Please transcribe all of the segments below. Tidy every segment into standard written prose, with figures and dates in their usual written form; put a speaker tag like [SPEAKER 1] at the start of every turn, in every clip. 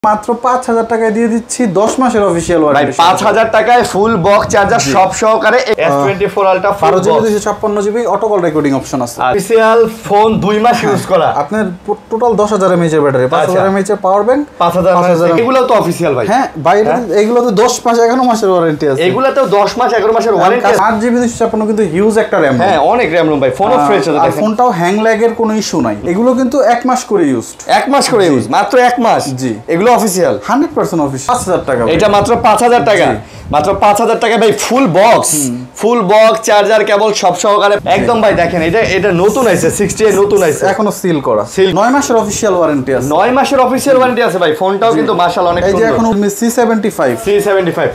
[SPEAKER 1] মাত্র 5000 টাকায় দিয়ে দিচ্ছি 10 মাসের অফিশিয়াল ওয়ারেন্টি।
[SPEAKER 2] 5000 টাকায় ফুল বক্স চার্জার সব সহকারে S24 ultra
[SPEAKER 1] 12GB 256GB auto call recording option আছে।
[SPEAKER 2] অফিশিয়াল ফোন 2 মাস ইউজ করা।
[SPEAKER 1] আপনার টোটাল 10000 mAh এর ব্যাটারি, 5000 mAh এর পাওয়ার ব্যাংক,
[SPEAKER 2] 5000 এগুলো তো অফিশিয়াল ভাই।
[SPEAKER 1] হ্যাঁ ভাই, এগুলো তো 10 মাস 11 মাসের ওয়ারেন্টি আছে।
[SPEAKER 2] এগুলো তো 10 মাস 11 মাসের ওয়ারেন্টি আছে।
[SPEAKER 1] 8GB 256 কিন্তু হিউজ একটা র‍্যাম।
[SPEAKER 2] হ্যাঁ অনেক র‍্যাম রুম ভাই, ফোনও ফ্রেশ আছে।
[SPEAKER 1] আর ফোনটাও হ্যাং ল্যাগের কোনো ইস্যু নাই। এগুলো কিন্তু 1 মাস করে ইউজড।
[SPEAKER 2] 1 মাস করে ইউজ, মাত্র 1 মাস।
[SPEAKER 1] জি,
[SPEAKER 2] এগুলো অফিশিয়াল
[SPEAKER 1] 100% অফিশিয়াল। 5000 টাকা।
[SPEAKER 2] এটা মাত্র 5000 টাকা। মাত্র 5000 টাকা ভাই, ফুল বক্স চার্জার কেবল সব সহকারে একদম ভাই। দেখেন এটা নতুন আইছে, 68 নতুন আইছে,
[SPEAKER 1] এখনো সিল করা। 9 মাসের অফিশিয়াল ওয়ারেন্টি আছে।
[SPEAKER 2] 9 মাসের অফিশিয়াল ওয়ারেন্টি আছে ভাই। ফোনটাও কিন্তু মাশাআল্লাহ অনেক সুন্দর।
[SPEAKER 1] এই যে এখন C75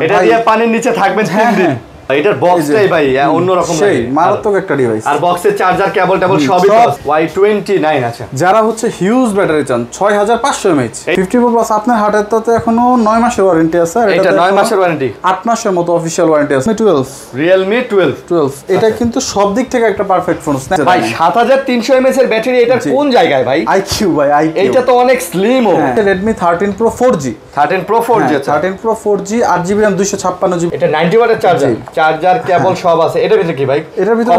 [SPEAKER 2] এটা দিয়ে পানির নিচে থাকবেন 3 দিন। এটার বক্সটাই ভাই অন্যরকম ভাই,
[SPEAKER 1] মারাত্মক একটা ডিভাইস।
[SPEAKER 2] আর বক্সের চার্জার কেবল সবই Y29 আছে।
[SPEAKER 1] যারা হচ্ছে হিউজ ব্যাটারি চান 6500 mAh 54 প্লাস, আপনার হার্টেরটাতে এখনো 9 মাসের ওয়ারেন্টি আছে। আর
[SPEAKER 2] এটা 9 মাসের ওয়ারেন্টি,
[SPEAKER 1] 8 মাসের মতো অফিশিয়াল ওয়ারেন্টি আছে।
[SPEAKER 2] Realme 12
[SPEAKER 1] এটা কিন্তু সব দিক থেকে একটা পারফেক্ট ফোন
[SPEAKER 2] ভাই। 7300 mAh এর ব্যাটারি, এটার কোন জায়গায় ভাই?
[SPEAKER 1] IQ ভাই, IQ
[SPEAKER 2] এটা তো অনেক slim.
[SPEAKER 1] Redmi 13 Pro 4G
[SPEAKER 2] 13 Pro 4G
[SPEAKER 1] 13 Pro 4G 8GB RAM 256GB।
[SPEAKER 2] এটা 90 ওয়াটের চার্জার কেবল সব আছে। এটার ভিতরে কি ভাই?
[SPEAKER 1] এটার ভিতরে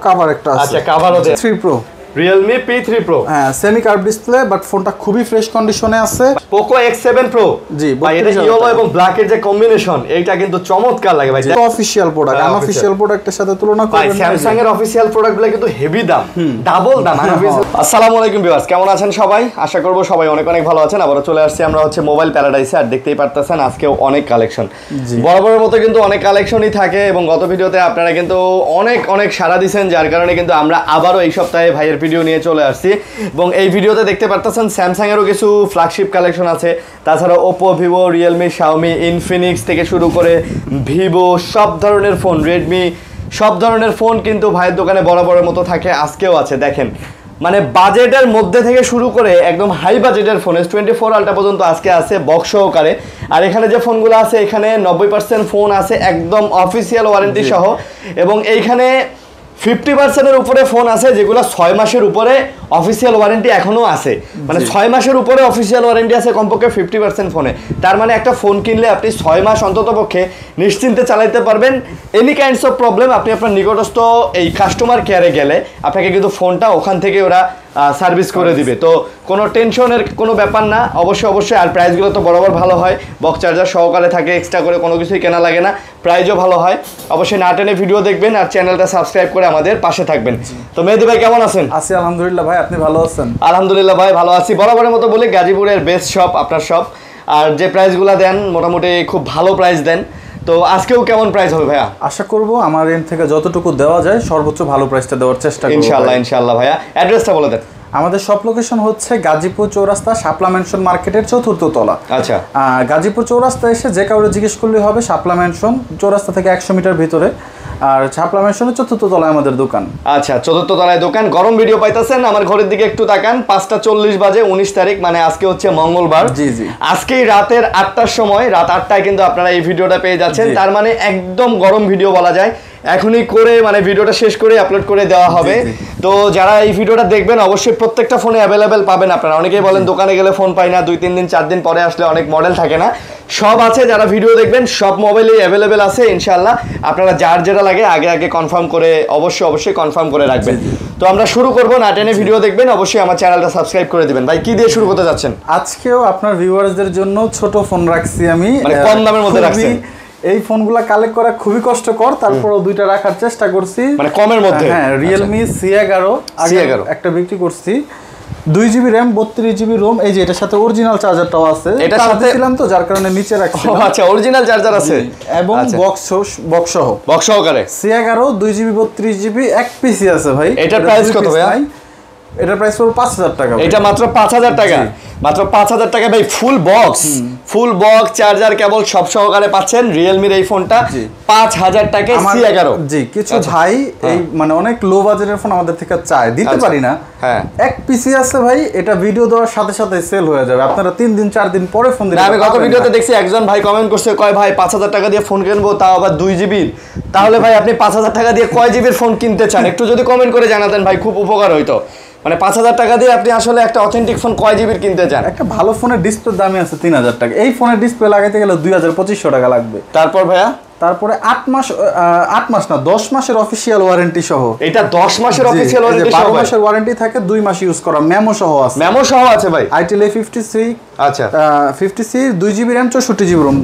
[SPEAKER 1] কভার একটা আছে।
[SPEAKER 2] আচ্ছা, কভারও আছে।
[SPEAKER 1] 3 Pro
[SPEAKER 2] Realme P3 Pro,
[SPEAKER 1] হ্যাঁ সেমি কার্ভ ডিসপ্লে, বাট ফোনটা খুবই ফ্রেশ কন্ডিশনে আছে।
[SPEAKER 2] Poco X7 Pro,
[SPEAKER 1] জি
[SPEAKER 2] ভাই এটা ইয়েলো এবং ব্ল্যাক এর যে কম্বিনেশন, এইটা কিন্তু চমৎকার লাগে ভাই।
[SPEAKER 1] এটা অফিশিয়াল প্রোডাক্ট, আনঅফিশিয়াল প্রোডাক্টের সাথে তুলনা করবেন
[SPEAKER 2] ভাই। স্যামসাং এর অফিশিয়াল প্রোডাক্টগুলো কিন্তু হেভি দাম, ডাবল দাম। আসসালামু আলাইকুম ভিউয়ার্স, কেমন আছেন সবাই? আশা করব সবাই অনেক অনেক ভালো আছেন। আবারো চলে আসছি আমরা হচ্ছে মোবাইল প্যারাডাইসে। আর দেখতেই পারতেছেন আজকেও অনেক কালেকশন, বরাবরের মতো কিন্তু অনেক কালেকশনই থাকে। এবং গত ভিডিওতে আপনারা কিন্তু অনেক অনেক সাড়া দিয়েছেন, যার কারণে কিন্তু আমরা আবারও এই সপ্তাহে ভাইয়ের ভিডিও নিয়ে চলে আসছি। এবং এই ভিডিওতে দেখতে পারতেছেন স্যামসাং এরও কিছু ফ্ল্যাগশিপ কালেকশন আছে। তাছাড়া Oppo, Vivo, Realme, Xiaomi, Infinix থেকে শুরু করে ভিভো, সব ধরনের ফোন, রেডমি, সব ধরনের ফোন কিন্তু ভাইয়ের দোকানে বরাবরের মতো থাকে। আজকেও আছে। দেখেন মানে বাজেটের মধ্যে থেকে শুরু করে একদম হাই বাজেটের ফোন S24 আলট্রা পর্যন্ত আজকে আছে বক্স সহকারে। আর এখানে যে ফোনগুলো আছে, এখানে 90% ফোন আছে একদম অফিসিয়াল ওয়ারেন্টি সহ। এবং এইখানে 50% এর উপরে ফোন আছে যেগুলো 6 মাসের উপরে অফিসিয়াল ওয়ারেন্টি এখনো আছে। মানে 6 মাসের উপরে অফিসিয়াল ওয়ারেন্টি আছে কমপক্ষে 50% ফোনে। তার মানে একটা ফোন কিনলে আপনি 6 মাস অন্তত পক্ষে নিশ্চিন্তে চালাতে পারবেন। এনি কাইন্ডস অফ প্রবলেম আপনি আপনার নিকটস্থ এই কাস্টমার কেয়ারে গেলে আপনাকে কিন্তু ফোনটা ওখান থেকে ওরা সার্ভিস করে দিবে। তো কোনো টেনশনের কোনো ব্যাপার না। অবশ্যই। আর প্রাইসগুলো তো বরাবর ভালো হয়, বক্স চার্জার সহকারে থাকে, এক্সট্রা করে কোনো কিছুই কেনা লাগে না, প্রাইসও ভালো হয়। অবশ্যই না টেনে ভিডিও দেখবেন আর চ্যানেলটা সাবস্ক্রাইব করে আমাদের পাশে থাকবেন। তো মেহেদী ভাই কেমন আছেন?
[SPEAKER 1] আছি আলহামদুলিল্লাহ ভাই, আপনি ভালো আছেন?
[SPEAKER 2] আলহামদুলিল্লাহ ভাই ভালো আছি। বরাবরের মতো বলি গাজীপুরের বেস্ট শপ আপনার শপ। আর যে প্রাইসগুলো দেন মোটামুটি খুব ভালো প্রাইস দেন। তো আজকেও কেমন প্রাইস হবে ভাইয়া?
[SPEAKER 1] আশা করব আমার এন্ড থেকে যতটুকু দেওয়া যায় সর্বোচ্চ ভালো প্রাইসটা দেওয়ার চেষ্টা করব
[SPEAKER 2] ইনশাআল্লাহ ভাইয়া। অ্যাড্রেসটা বলে দেন।
[SPEAKER 1] আমাদের শপ লোকেশন হচ্ছে গাজীপুর চৌরাস্তা, শাপলা মেনশন মার্কেটের 4র্থ তলা।
[SPEAKER 2] আচ্ছা,
[SPEAKER 1] গাজীপুর চৌরাস্তা এসে যে কাউরে জিজ্ঞেস করলেই হবে। শাপলা মেনশন চৌরাস্তা থেকে 100 মিটার ভিতরে। আর শাপলা মেনশনের 4র্থ তলায় আমাদের দোকান। আচ্ছা,
[SPEAKER 2] 4র্থ তলায় দোকান। গরম ভিডিও পাইতেছেন। আমার ঘরের দিকে একটু তাকান, 5:40 বাজে, 19 তারিখ, মানে আজকে হচ্ছে মঙ্গলবার।
[SPEAKER 1] জি।
[SPEAKER 2] আজকেই রাতের 8টার সময়, রাত 8টায় কিন্তু আপনারা এই ভিডিওটা পেয়ে যাচ্ছেন। তার মানে একদম গরম ভিডিও বলা যায়। এখনই করে মানে ভিডিওটা শেষ করে আপলোড করে দেওয়া হবে। তো যারা এই ভিডিওটা দেখবেন অবশ্যই প্রত্যেকটা ফোনে অ্যাভেলেবেল পাবেন আপনারা। অনেকেই বলেন দোকানে গেলে ফোন পাই না, 2-3 দিন 4 দিন পরে আসলে অনেক মডেল থাকে না। সব আছে, যারা ভিডিও দেখবেন সব মোবাইলেই অ্যাভেলেবেল আছে ইনশাআল্লাহ। আপনারা যার যেটা লাগে আগে কনফার্ম করে অবশ্যই কনফার্ম করে রাখবেন। তো আমরা শুরু করব, না টেনে ভিডিও দেখবেন। অবশ্যই আমার চ্যানেলটা সাবস্ক্রাইব করে দিবেন। ভাই কি দিয়ে শুরু করতে যাচ্ছেন?
[SPEAKER 1] আজকেও আপনার ভিউয়ারদের জন্য ছোট ফোন রাখছি আমি,
[SPEAKER 2] মানে কম দামের মধ্যে রাখছেন।
[SPEAKER 1] এই ফোনগুলা কালেক্ট করা খুবই কষ্টকর, তারপরও দুইটা রাখার চেষ্টা করছি
[SPEAKER 2] মানে কমের মধ্যে।
[SPEAKER 1] হ্যাঁ, Realme C11 একটা বিক্রি করছি, 2GB RAM 32GB ROM। এই যে এটার সাথে অরিজিনাল চার্জারটাও আছে।
[SPEAKER 2] এটার সাথে
[SPEAKER 1] ছিলাম তো যার কারণে নিচে রাখছি।
[SPEAKER 2] আচ্ছা, অরিজিনাল চার্জার আছে
[SPEAKER 1] এবং বক্স
[SPEAKER 2] সহকারে
[SPEAKER 1] C11 2GB 32GB এক পিসি আছে ভাই।
[SPEAKER 2] এটার প্রাইস কত ভাই?
[SPEAKER 1] এটার প্রাইস হলো 5000 টাকা।
[SPEAKER 2] এটা মাত্র 5000 টাকা। মাত্র 5000 টাকা ভাই, ফুল বক্স চার্জার কেবল সব সহকারে পাচ্ছেন Realme এই ফোনটা 5000 টাকায় C11।
[SPEAKER 1] জি, কিছু ভাই এই মানে অনেক লো বাজেটের ফোন আমাদের থেকে চায়, দিতে পারি না।
[SPEAKER 2] হ্যাঁ,
[SPEAKER 1] এক পিসি আছে ভাই, এটা ভিডিও দেওয়ার সাথে সাথে সেল হয়ে যাবে। আপনারা 3 দিন 4 দিন পরে ফোন দিলে।
[SPEAKER 2] আমি গত ভিডিওতে দেখছি একজন ভাই কমেন্ট করছে, কয় ভাই 5000 টাকা দিয়ে ফোন কিনবো, তাও আবার 2GB। তাহলে ভাই আপনি 5000 টাকা দিয়ে কয় জিবির ফোন কিনতে চান একটু যদি কমেন্ট করে জানাতেন ভাই, খুব উপকার হইতো। মানে 5000 টাকা দিয়ে আপনি আসলে একটা অথেন্টিক ফোন কয় জিবির কিনতে চান?
[SPEAKER 1] একটা ভালো ফোনের ডিসপ্লে দামই আছে 3000 টাকা। এই ফোনের ডিসপ্লে লাগাইতে গেলে 2500 টাকা লাগবে।
[SPEAKER 2] তারপর ভাইয়া
[SPEAKER 1] তারপরে 8 মাস না 10 মাসের অফিশিয়াল ওয়ারেন্টি সহ।
[SPEAKER 2] এটা 10 মাসের অফিশিয়াল ওয়ারেন্টি সহ,
[SPEAKER 1] 12 মাসের ওয়ারেন্টি থাকে, 2 মাস ইউজ করা, মেমো সহ আছে।
[SPEAKER 2] মেমো সহ আছে ভাই।
[SPEAKER 1] Itel A53
[SPEAKER 2] আচ্ছা
[SPEAKER 1] 50C 2GB RAM 64GB ROM,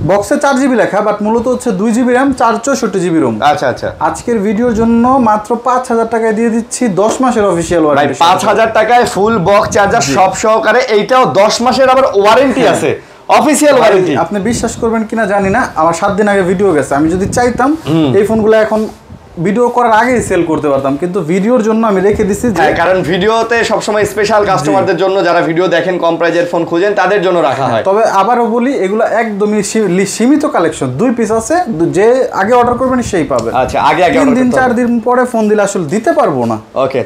[SPEAKER 1] বক্সে 4GB লেখা বাট মূলত হচ্ছে 2GB RAM 64GB ROM।
[SPEAKER 2] আচ্ছা আচ্ছা,
[SPEAKER 1] আজকের ভিডিওর জন্য মাত্র 5000 টাকায় দিয়ে দিচ্ছি 10 মাসের অফিশিয়াল
[SPEAKER 2] ভাই
[SPEAKER 1] ওয়ারেন্টি।
[SPEAKER 2] 5000 টাকায় ফুল বক্স চার্জার সব সহকারে, এইটাও 10 মাসের আবার ওয়ারেন্টি আছে, অফিশিয়াল ওয়ারেন্টি।
[SPEAKER 1] আপনি বিশ্বাস করবেন কিনা জানি না, আমার 7 দিন আগে ভিডিও গেছে। আমি যদি চাইতাম এই ফোনগুলো এখন ভিডিও করার আগেই সেল করতে পারতাম, কিন্তু ভিডিওর জন্য আমি রেখে দিছি।
[SPEAKER 2] কারণ ভিডিওতে সবসময় স্পেশাল কাস্টমারদের জন্য, যারা ভিডিও দেখেন কম প্রাইজের ফোন খুঁজেন, তাদের জন্য রাখা হয়।
[SPEAKER 1] তবে আবারও বলি, এগুলো একদমই সীমিত কালেকশন, 2 পিস আছে, যে আগে অর্ডার করবেন সেই পাবেন।
[SPEAKER 2] আচ্ছা, আগে
[SPEAKER 1] 3 দিন 4 দিন পরে ফোন দিলে আসলে দিতে পারবো না।
[SPEAKER 2] ওকে,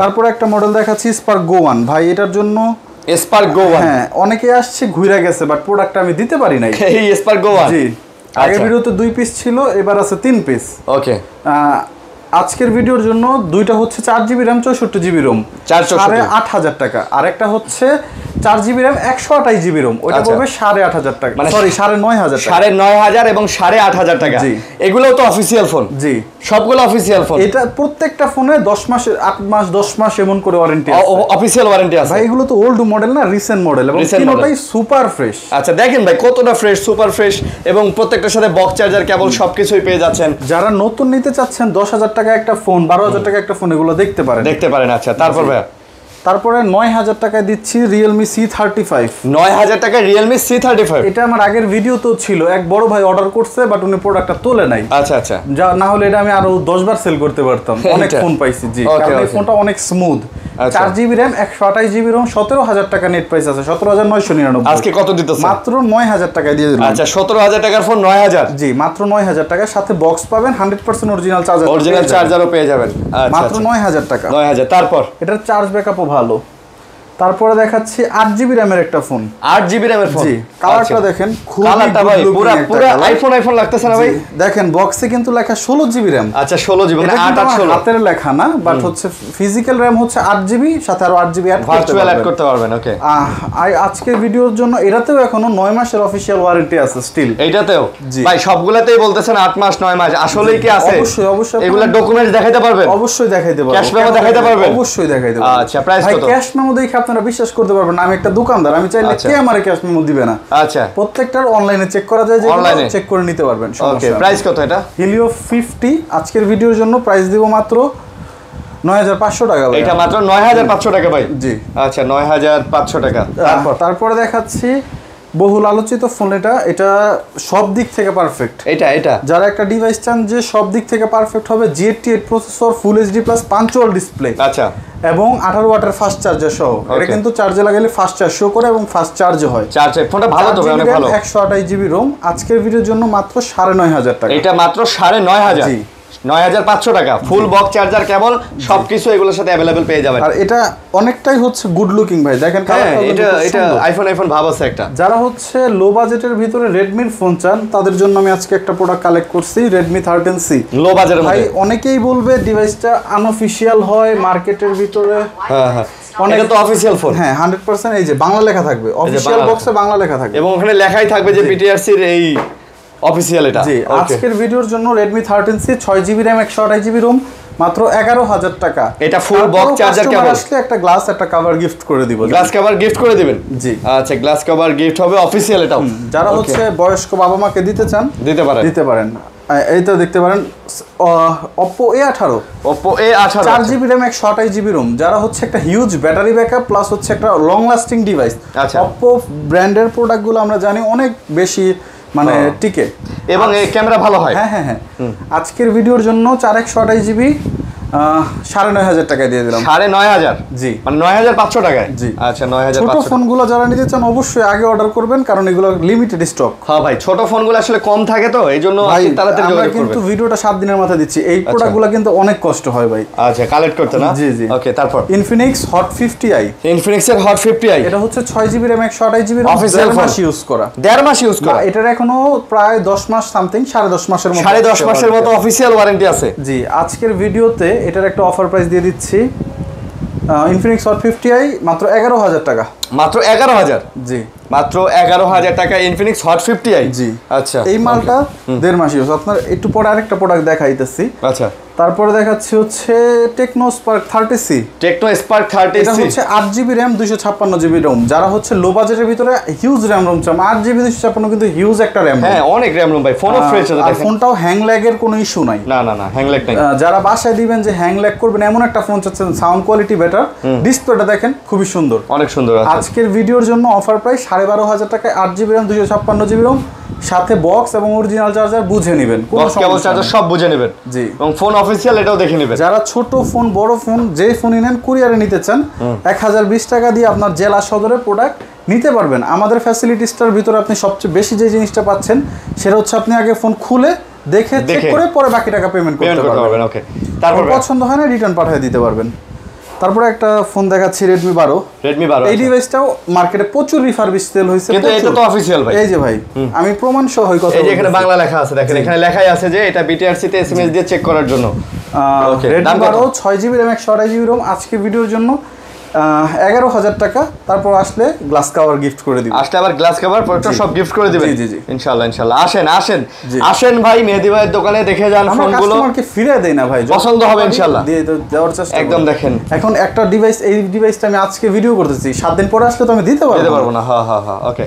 [SPEAKER 2] তারপর
[SPEAKER 1] একটা মডেল দেখাচ্ছি, স্পার্ক গো 1। ভাই এটার জন্য
[SPEAKER 2] স্পার্ক গো 1,
[SPEAKER 1] হ্যাঁ অনেকে আসছে ঘুরে গেছে, বাট প্রোডাক্টটা আমি দিতে পারি নাই।
[SPEAKER 2] এই স্পার্ক গো 1
[SPEAKER 1] জি, আগের ভিডিওতে 2 পিস ছিল, এবার আছে 3 পিস।
[SPEAKER 2] ওকে,
[SPEAKER 1] আজকের ভিডিওর জন্য দুইটা হচ্ছে 4GB RAM 64GB ROM 8500 টাকা, আর একটা হচ্ছে 4GB RAM 128GB ROM, ওটা পড়বে 8500 টাকা, সরি 9500 টাকা।
[SPEAKER 2] 9500 এবং 8500 টাকা।
[SPEAKER 1] জি,
[SPEAKER 2] এগুলোও তো অফিশিয়াল ফোন।
[SPEAKER 1] জি,
[SPEAKER 2] সবগুলো অফিশিয়াল ফোন।
[SPEAKER 1] এটা প্রত্যেকটা ফোনে 10 মাসের 8 মাস 10 মাস এমন করে ওয়ারেন্টি আছে,
[SPEAKER 2] অফিশিয়াল ওয়ারেন্টি আছে।
[SPEAKER 1] ভাই এগুলো তো ওল্ড মডেল না, রিসেন্ট মডেল, এবং তিনটাই সুপার ফ্রেশ।
[SPEAKER 2] আচ্ছা দেখেন ভাই কতটা ফ্রেশ, সুপার ফ্রেশ, এবং প্রত্যেকটার সাথে বক্স চার্জার, কেবল সবকিছুই পেয়ে যাচ্ছেন।
[SPEAKER 1] যারা নতুন নিতে চাচ্ছেন 10000 টাকা একটা ফোন, 12000 টাকা একটা ফোন, এগুলো দেখতে পারেন।
[SPEAKER 2] আচ্ছা তারপর ভাই,
[SPEAKER 1] তারপরে 9000 টাকায় দিচ্ছি Realme C35।
[SPEAKER 2] 9000 টাকায় Realme C35।
[SPEAKER 1] এটা আমার আগের ভিডিও তো ছিল, এক বড় ভাই অর্ডার করছে বাট উনি প্রোডাক্টটা তোলে নাই।
[SPEAKER 2] আচ্ছা আচ্ছা,
[SPEAKER 1] যা না হলে এটা আমি আরো 10 বার সেল করতে পারতাম। অনেক ফোন পাইছি। জি, কারণ এই ফোনটা অনেক smooth. 4GB RAM 128GB ROM 17000 টাকা নেট প্রাইস আছে, 17999।
[SPEAKER 2] আজকে কত দিতেছেন?
[SPEAKER 1] মাত্র 9000 টাকায় দিয়ে দিলাম।
[SPEAKER 2] আচ্ছা 17000 টাকার ফোন 9000।
[SPEAKER 1] জি, মাত্র 9000 টাকা, সাথে বক্স পাবেন, 100% অরিজিনাল চার্জার,
[SPEAKER 2] অরিজিনাল চার্জারও পেয়ে যাবেন।
[SPEAKER 1] মাত্র 9000 টাকা।
[SPEAKER 2] 9000। তারপর
[SPEAKER 1] এটার চার্জ ব্যাকআপও ভালো। তারপরে দেখাচ্ছি 8GB RAM এর একটা ফোন।
[SPEAKER 2] 8GB RAM এর ফোন।
[SPEAKER 1] জি, কালারটা দেখেন, খুব
[SPEAKER 2] কালারটা ভাই পুরো আইফোন লাগতেছে না ভাই?
[SPEAKER 1] দেখেন বক্সে কিন্তু লেখা 16GB RAM।
[SPEAKER 2] আচ্ছা 16GB, মানে 8
[SPEAKER 1] হাতের লেখা না, বাট হচ্ছে ফিজিক্যাল RAM হচ্ছে 8GB, সাথে আরো 8GB
[SPEAKER 2] ভার্চুয়াল অ্যাড করতে পারবেন। ওকে,
[SPEAKER 1] আজকের ভিডিওর জন্য এটাতেও এখনো 9 মাসের অফিশিয়াল ওয়ারেন্টি আছে স্টিল।
[SPEAKER 2] এইটাতেও ভাই সবগুলাতেই বলতেছেন 8 মাস 9 মাস, আসলেই কি আছে?
[SPEAKER 1] অবশ্যই অবশ্যই,
[SPEAKER 2] এগুলা ডকুমেন্টস দেখাইতে পারবেন?
[SPEAKER 1] অবশ্যই দেখাইতে পারবো।
[SPEAKER 2] ক্যাশ মেমো দেখাইতে পারবেন?
[SPEAKER 1] অবশ্যই দেখাইতে পারবো।
[SPEAKER 2] আচ্ছা, প্রাইস কত?
[SPEAKER 1] ক্যাশ মেমো দেখে আপনারা বিশ্বাস করতে পারবেন না, আমি একটা দোকানদার, আমি চাইলে কে আমারে ক্যাশ মেমো দিবে না।
[SPEAKER 2] আচ্ছা,
[SPEAKER 1] প্রত্যেকটার অনলাইনে চেক করা যায়, যে অনলাইনে চেক করে নিতে পারবেন।
[SPEAKER 2] ওকে, প্রাইস কত এটা?
[SPEAKER 1] Helio 50 আজকের ভিডিওর জন্য প্রাইস দিব মাত্র 9500 টাকা।
[SPEAKER 2] এটা মাত্র 9500 টাকা ভাই?
[SPEAKER 1] জি,
[SPEAKER 2] আচ্ছা 9500 টাকা।
[SPEAKER 1] তারপরে দেখাচ্ছি বহুল আলোচিত ফোন, এটা সব দিক থেকে পারফেক্ট।
[SPEAKER 2] এটা
[SPEAKER 1] যারা একটা ডিভাইস চান যে সব দিক থেকে পারফেক্ট হবে, G88 প্রসেসর, ফুল HD প্লাস পাঞ্চুয়াল ডিসপ্লে, আচ্ছা, এবং 18 ওয়াটের ফাস্ট চার্জার সহ। এটা কিন্তু চার্জে লাগালে ফাস্ট চার্জ শো করে এবং ফাস্ট চার্জও হয়।
[SPEAKER 2] চার্জ ফোনটা ভালো তো, অনেক ভালো।
[SPEAKER 1] 128GB ROM আজকের ভিডিওর জন্য মাত্র 9500 টাকা।
[SPEAKER 2] এটা মাত্র 9500। জি, 9500 টাকা, ফুল বক্স চার্জার, কেবল সবকিছু এগুলোর সাথে अवेलेबल পেয়ে যাবেন।
[SPEAKER 1] আর এটা অনেকটাই হচ্ছে গুড লুকিং ভাই, দেখেন
[SPEAKER 2] এটা আইফোন ভাব আছে একটা।
[SPEAKER 1] যারা হচ্ছে লো বাজেটের ভিতরে রেডমির ফোন চান, তাদের জন্য আমি আজকে একটা প্রোডাক্ট কালেক্ট করছি, Redmi 13C।
[SPEAKER 2] লো বাজেটের
[SPEAKER 1] ভাই অনেকেই বলবে ডিভাইসটা আনঅফিশিয়াল হয় মার্কেটের ভিতরে।
[SPEAKER 2] হ্যাঁ, এটা তো অফিশিয়াল ফোন।
[SPEAKER 1] হ্যাঁ, 100% এই যে বাংলা লেখা থাকবে, অফিশিয়াল বক্সে বাংলা লেখা থাকবে,
[SPEAKER 2] এবং ওখানে লেখাই থাকবে যে PTRC এর এই অফিশিয়াল এটা।
[SPEAKER 1] জি, আজকের ভিডিওর জন্য Redmi 13C 6GB RAM 128GB ROM মাত্র 11000 টাকা।
[SPEAKER 2] এটা ফুল বক্স চার্জার কেবল।
[SPEAKER 1] আসলে একটা গ্লাস, একটা কভার গিফট করে দিব।
[SPEAKER 2] গ্লাস কভার গিফট করে দিবেন?
[SPEAKER 1] জি,
[SPEAKER 2] আচ্ছা, গ্লাস কভার গিফট হবে অফিশিয়াল এটাও।
[SPEAKER 1] যারা হচ্ছে বয়স্ক বাবা মাকে দিতে চান দিতে পারেন। এই তো দেখতে পারেন Oppo A18।
[SPEAKER 2] Oppo A18
[SPEAKER 1] 4GB RAM 128GB ROM। যারা হচ্ছে একটা হিউজ ব্যাটারি ব্যাকআপ প্লাস হচ্ছে একটা লং লাস্টিং ডিভাইস।
[SPEAKER 2] আচ্ছা,
[SPEAKER 1] Oppo ব্র্যান্ডের প্রোডাক্টগুলো আমরা জানি অনেক বেশি মানে টিকে,
[SPEAKER 2] এবং এই ক্যামেরা ভালো হয়।
[SPEAKER 1] হ্যাঁ, আজকের ভিডিওর জন্য 4128GB 9500 টাকায় দিয়ে দিলাম।
[SPEAKER 2] 9500?
[SPEAKER 1] জি,
[SPEAKER 2] মানে 9500 টাকায়।
[SPEAKER 1] জি,
[SPEAKER 2] আচ্ছা 9500।
[SPEAKER 1] ছোট ফোনগুলো যারা নিতে চান অবশ্যই আগে অর্ডার করবেন, কারণ এগুলো লিমিটেড স্টক।
[SPEAKER 2] হ্যাঁ ভাই, ছোট ফোনগুলো আসলে কম থাকে তো, এইজন্য তাড়াতাড়ি যোগাযোগ করবেন।
[SPEAKER 1] কিন্তু ভিডিওটা 7 দিনের মাথায় দিচ্ছি, এই প্রোডাক্টগুলো কিন্তু অনেক কষ্ট হয় ভাই।
[SPEAKER 2] আচ্ছা, কালেক্ট করতে না?
[SPEAKER 1] জি।
[SPEAKER 2] ওকে, তারপর
[SPEAKER 1] Infinix Hot 50i।
[SPEAKER 2] Infinix এর Hot 50i,
[SPEAKER 1] এটা হচ্ছে 6GB RAM 128GB ROM,
[SPEAKER 2] official মাস
[SPEAKER 1] ইউজ করা।
[SPEAKER 2] 1.5 মাস ইউজ করা।
[SPEAKER 1] এটার এখনো প্রায় 10 মাস সামথিং, 10.5 মাসের মতো,
[SPEAKER 2] 10.5 মাসের মতো অফিশিয়াল ওয়ারেন্টি আছে।
[SPEAKER 1] জি, আজকের ভিডিওতে এটার একটা অফার প্রাইস দিয়ে দিচ্ছি ইনফিনিক্স হট 50i মাত্র 11,000 টাকা।
[SPEAKER 2] মাত্র 11,000?
[SPEAKER 1] জি
[SPEAKER 2] মাত্র 11,000 টাকা ইনফিনিক্স হট 50i।
[SPEAKER 1] জি
[SPEAKER 2] আচ্ছা,
[SPEAKER 1] এই মালটা 1.5 মাস ইউজ। আপনার একটু পরে আরেকটা প্রোডাক্ট দেখাইতেছি।
[SPEAKER 2] আচ্ছা,
[SPEAKER 1] তারপরে দেখাচ্ছি হচ্ছে Tecno Spark 30C।
[SPEAKER 2] Tecno Spark 30C
[SPEAKER 1] এটা হচ্ছে 8GB RAM 256GB ROM। যারা হচ্ছে লো বাজেটের ভিতরে হিউজ RAM ROM চান, 8GB 256 কিন্তু হিউজ একটা RAM।
[SPEAKER 2] হ্যাঁ, অনেক RAM ROM ভাই। ফোনও ফ্রেশ আছে,
[SPEAKER 1] আর ফোনটাও হ্যাং ল্যাগের কোনো ইস্যু নাই।
[SPEAKER 2] না না না, হ্যাং ল্যাগ নাই।
[SPEAKER 1] যারা বাসায় দিবেন যে হ্যাং ল্যাগ করবেন এমন একটা ফোন চাচ্ছেন, সাউন্ড কোয়ালিটি বেটার, ডিসপ্লেটা দেখেন খুবই সুন্দর,
[SPEAKER 2] অনেক সুন্দর।
[SPEAKER 1] আজকের ভিডিওর জন্য অফার প্রাইস 12,500 টাকায় 8GB RAM 256GB ROM, সাথে বক্স এবং অরিজিনাল চার্জার বুঝে নেবেন, কোনো
[SPEAKER 2] কেবল চার্জার সব বুঝে নেবেন।
[SPEAKER 1] জি,
[SPEAKER 2] এবং ফোন অফিসিয়াল এটাও দেখে নেবেন।
[SPEAKER 1] যারা ছোট ফোন বড় ফোন যেই ফোনই নেন কুরিয়ারে নিতে চান 1020 টাকা দিয়ে আপনার জেলা সদরের প্রোডাক্ট নিতে পারবেন। আমাদের ফ্যাসিলিটিসটার ভিতরে আপনি সবচেয়ে বেশি যে জিনিসটা পাচ্ছেন সেটা হচ্ছে আপনি আগে ফোন খুলে দেখে চেক করে পরে বাকি টাকা পেমেন্ট করতে পারবেন।
[SPEAKER 2] ওকে, তারপর
[SPEAKER 1] পছন্দ হয় না রিটার্ন পাঠিয়ে দিতে পারবেন। তারপরে একটা ফোন দেখাচ্ছি Redmi 12। এই ডিভাইসটাও মার্কেটে প্রচুর রিফারবিশ সেল হইছে,
[SPEAKER 2] কিন্তু এটা তো অফিশিয়াল ভাই।
[SPEAKER 1] এই যে ভাই আমি প্রমাণ সহ এই কথা,
[SPEAKER 2] এই যে এখানে বাংলা লেখা আছে, দেখেন এখানে লেখাই আছে যে এটা BTRC তে এসএমএস দিয়ে চেক করার জন্য।
[SPEAKER 1] ওকে, Redmi 12 6GB RAM 128GB ROM আজকে ভিডিওর জন্য 11,000 টাকা। তারপর আসলে গ্লাস কভার গিফট করে দিব।
[SPEAKER 2] আসলে আবার গ্লাস কভার পরটা সব গিফট করে দিবেন।
[SPEAKER 1] জি জি
[SPEAKER 2] ইনশাআল্লাহ ইনশাআল্লাহ। আসেন আসেন আসেন ভাই, মেহেদী ভাইয়ের দোকানে দেখে যান ফোনগুলো।
[SPEAKER 1] কাস্টমারকে ফিরে দেই না ভাই,
[SPEAKER 2] পছন্দ হবে ইনশাআল্লাহ,
[SPEAKER 1] দিয়ে দেওয়ার চেষ্টা
[SPEAKER 2] একদম দেখেন।
[SPEAKER 1] এখন একটা ডিভাইস, এই ডিভাইসটা আমি আজকে ভিডিও করতেছি, 7 দিন পরে আসলে তো আমি দিতে পারবো
[SPEAKER 2] না। হ্যাঁ হ্যাঁ হ্যাঁ, ওকে।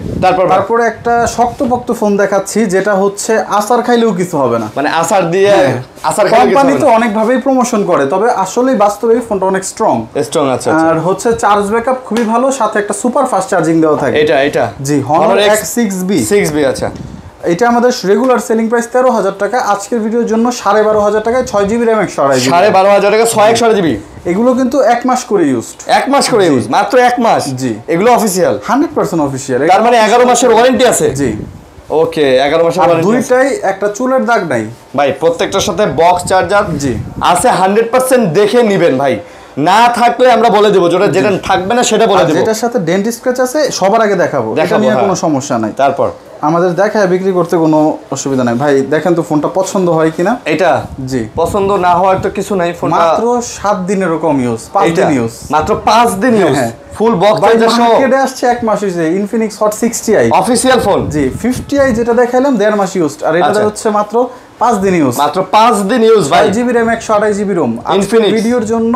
[SPEAKER 2] তারপরে একটা
[SPEAKER 1] শক্তপোক্ত ফোন দেখাচ্ছি, যেটা হচ্ছে আসার খাইলেও কিছু হবে না।
[SPEAKER 2] মানে আসার দিয়ে আসার খাইলেও
[SPEAKER 1] কোম্পানি তো অনেক ভাবেই প্রমোশন করে, তবে আসলেই বাস্তবে ফোনটা অনেক স্ট্রং।
[SPEAKER 2] আচ্ছা,
[SPEAKER 1] আর হচ্ছে চার্জ ব্যাকআপ খুবই ভালো, সাথে একটা সুপার ফাস্ট চার্জিং দেওয়া থাকে।
[SPEAKER 2] এটা
[SPEAKER 1] জি, Honor X6B।
[SPEAKER 2] আচ্ছা,
[SPEAKER 1] এটা আমাদের রেগুলার সেলিং প্রাইস 13,000 টাকা। আজকের ভিডিওর জন্য 12,500 টাকায় 6GB RAM 128GB।
[SPEAKER 2] 12,500 টাকা 128GB।
[SPEAKER 1] এগুলো কিন্তু 1 মাস করে ইউজড।
[SPEAKER 2] 1 মাস করে ইউজ, মাত্র 1 মাস।
[SPEAKER 1] জি,
[SPEAKER 2] এগুলো অফিশিয়াল
[SPEAKER 1] 100% অফিশিয়াল।
[SPEAKER 2] তার মানে 11 মাসের ওয়ারেন্টি আছে।
[SPEAKER 1] জি,
[SPEAKER 2] ওকে, 11 মাসের ওয়ারেন্টি।
[SPEAKER 1] দুইটাই একটা চুলের দাগ নাই
[SPEAKER 2] ভাই, প্রত্যেকটার সাথে বক্স চার্জার
[SPEAKER 1] জি
[SPEAKER 2] আছে। 100% দেখে নেবেন ভাই, না থাকলে আমরা বলে দেব, যেটা থাকবে না সেটা বলে দেব।
[SPEAKER 1] যেটার সাথে ডেন্ট স্ক্র্যাচ আছে সবার আগে দেখাবো, এটা নিয়ে কোনো সমস্যা নাই।
[SPEAKER 2] তারপর
[SPEAKER 1] আমাদের দেখায় বিক্রি করতে কোনো অসুবিধা নাই। ভাই দেখেন তো ফোনটা পছন্দ হয় কিনা।
[SPEAKER 2] এটা
[SPEAKER 1] জি,
[SPEAKER 2] পছন্দ না হওয়ার তো কিছু নাই। ফোনটা
[SPEAKER 1] মাত্র 7 দিনেরও কম ইউজ, 5 দিন ইউজ,
[SPEAKER 2] মাত্র 5 দিন ইউজ, ফুল বক্স চার্জার সহ।
[SPEAKER 1] মার্কেটে আসছে 1 মাস হইছে। Infinix hot 60i
[SPEAKER 2] official phone.
[SPEAKER 1] জি, 50i যেটা দেখাইলাম 1.5 মাস ইউজ, আর এটা হচ্ছে মাত্র 5 দিন ইউজ।
[SPEAKER 2] মাত্র 5 দিন ইউজ ভাই।
[SPEAKER 1] 5GB RAM 128GB ROM।
[SPEAKER 2] Infinix
[SPEAKER 1] ভিডিওর জন্য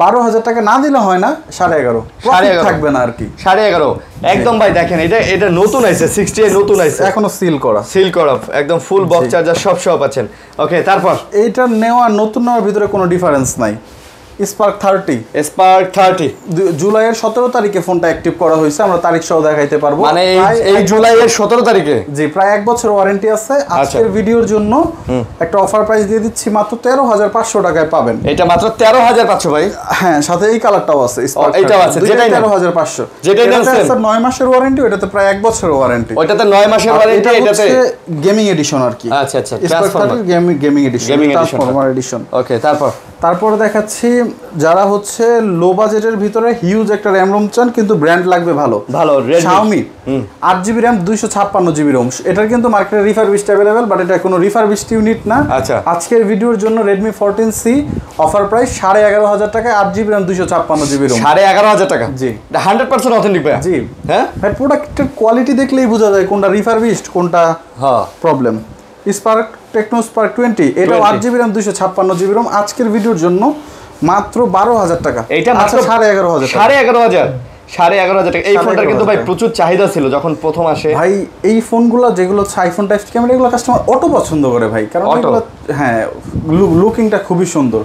[SPEAKER 1] 12,000 টাকা না দিলে হয় না, 11,500 থাকবে না আর কি,
[SPEAKER 2] 11,500 একদম। ভাই দেখেন, এটা নতুন আইছে, 60i নতুন আইছে,
[SPEAKER 1] এখনো সিল করা
[SPEAKER 2] একদম ফুল বক্স চার্জার সব পাচ্ছেন। ওকে, তারপর
[SPEAKER 1] এইটা নেওয়া নতুন নেওয়ার ভিতরে কোনো ডিফারেন্স নাই। স্পার্ক 30 জুলাইয়ের 17 তারিখে ফোনটা অ্যাক্টিভ করা হয়েছে, আমরা তারিখ সহ দেখাইতে পারবো।
[SPEAKER 2] মানে এই জুলাইয়ের 17 তারিখে?
[SPEAKER 1] জি, প্রায় 1 বছর ওয়ারেন্টি আছে। আজকের ভিডিওর জন্য একটা অফার প্রাইস দিয়ে দিচ্ছি, মাত্র 13,500 টাকায় পাবেন।
[SPEAKER 2] এটা মাত্র 13,500 ভাই।
[SPEAKER 1] হ্যাঁ, সাথে এই কালারটাও আছে,
[SPEAKER 2] এইটাও আছে, যেটাই
[SPEAKER 1] 13,500।
[SPEAKER 2] যেটাই নেন
[SPEAKER 1] 9 মাসের ওয়ারেন্টি, ওটাতে প্রায় 1 বছরের ওয়ারেন্টি।
[SPEAKER 2] ওইটাতে 9 মাসের ওয়ারেন্টি, এটাতে
[SPEAKER 1] গেমিং এডিশন আর কি।
[SPEAKER 2] আচ্ছা,
[SPEAKER 1] গেমিং এডিশন, ট্রান্সফরমার এডিশন।
[SPEAKER 2] ওকে,
[SPEAKER 1] তারপর দেখাচ্ছি যারা হচ্ছে লো বাজেটের ভিতরে হিউজ একটা RAM ROM চান, কিন্তু ব্র্যান্ড লাগবে ভালো, Xiaomi 8GB RAM 256GB ROM। এটার কিন্তু মার্কেটে রিফারবিশড अवेलेबल, বাট এটা কোনো রিফারবিশড ইউনিট না।
[SPEAKER 2] আচ্ছা,
[SPEAKER 1] আজকের ভিডিওর জন্য Redmi 14C অফার প্রাইস 11,500 টাকা, 8GB RAM 256GB ROM।
[SPEAKER 2] 11,500 টাকা?
[SPEAKER 1] জি,
[SPEAKER 2] 100% অথেন্টিক ভাই।
[SPEAKER 1] জি
[SPEAKER 2] হ্যাঁ
[SPEAKER 1] ভাই, প্রোডাক্টের কোয়ালিটি দেখলেই বোঝা যায় কোনটা রিফারবিশড কোনটা প্রবলেম। টেকনো স্পার্ক 20, এটাও 8GB RAM 256GB ROM। আজকের ভিডিওর জন্য মাত্র 12,000 টাকা।
[SPEAKER 2] এটা মাত্র 11,500 টাকা। এই ফোনটার কিন্তু ভাই প্রচুর চাহিদা ছিল যখন প্রথম আসে।
[SPEAKER 1] ভাই এই ফোনগুলো যেগুলো আইফোন টাইপ ক্যামেরা, এগুলো কাস্টমার অটো পছন্দ করে ভাই, কারণ এগুলো হ্যাঁ লুকিংটা খুবই সুন্দর।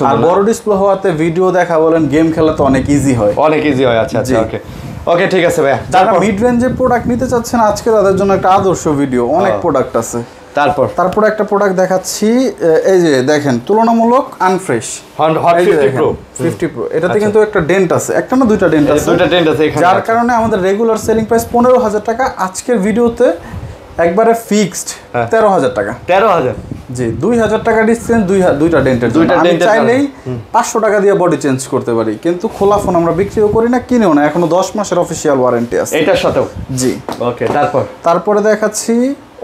[SPEAKER 1] আর বড় ডিসপ্লে হওয়াতে ভিডিও দেখা বলেন, গেম খেলা তো অনেক ইজি হয়। আচ্ছা,
[SPEAKER 2] ওকে ঠিক আছে ভাই।
[SPEAKER 1] যারা মিড রেঞ্জের প্রোডাক্ট নিতে চাচ্ছেন আজকে তাদের জন্য একটা আদর্শ ভিডিও, অনেক প্রোডাক্ট আছে। তারপর একটা প্রোডাক্ট দেখাচ্ছি, এই যে দেখেন তুলনামূলক আনফ্রেশ হট 50 Pro। এটাতে কিন্তু একটা ডেন্ট আছে, একটা না দুইটা ডেন্ট আছে, যার কারণে আমাদের রেগুলার সেলিং প্রাইস 15,000 টাকা। আজকের ভিডিওতে একবারে ফিক্সড 13,000 টাকা।
[SPEAKER 2] 13,000?
[SPEAKER 1] জি, 2,000 টাকা ডিসকাউন্ট, দুইটা ডেন্টের জন্য। আমি চাইলেই 500 টাকা দিয়ে বডি চেঞ্জ করতে পারি, কিন্তু খোলা ফোন আমরা বিক্রিও করি না, কিনেও না। এখনো 10 মাসের অফিশিয়াল ওয়ারেন্টি আছে
[SPEAKER 2] এটার সাথেও।
[SPEAKER 1] জি,
[SPEAKER 2] ওকে। তারপরে
[SPEAKER 1] দেখাচ্ছি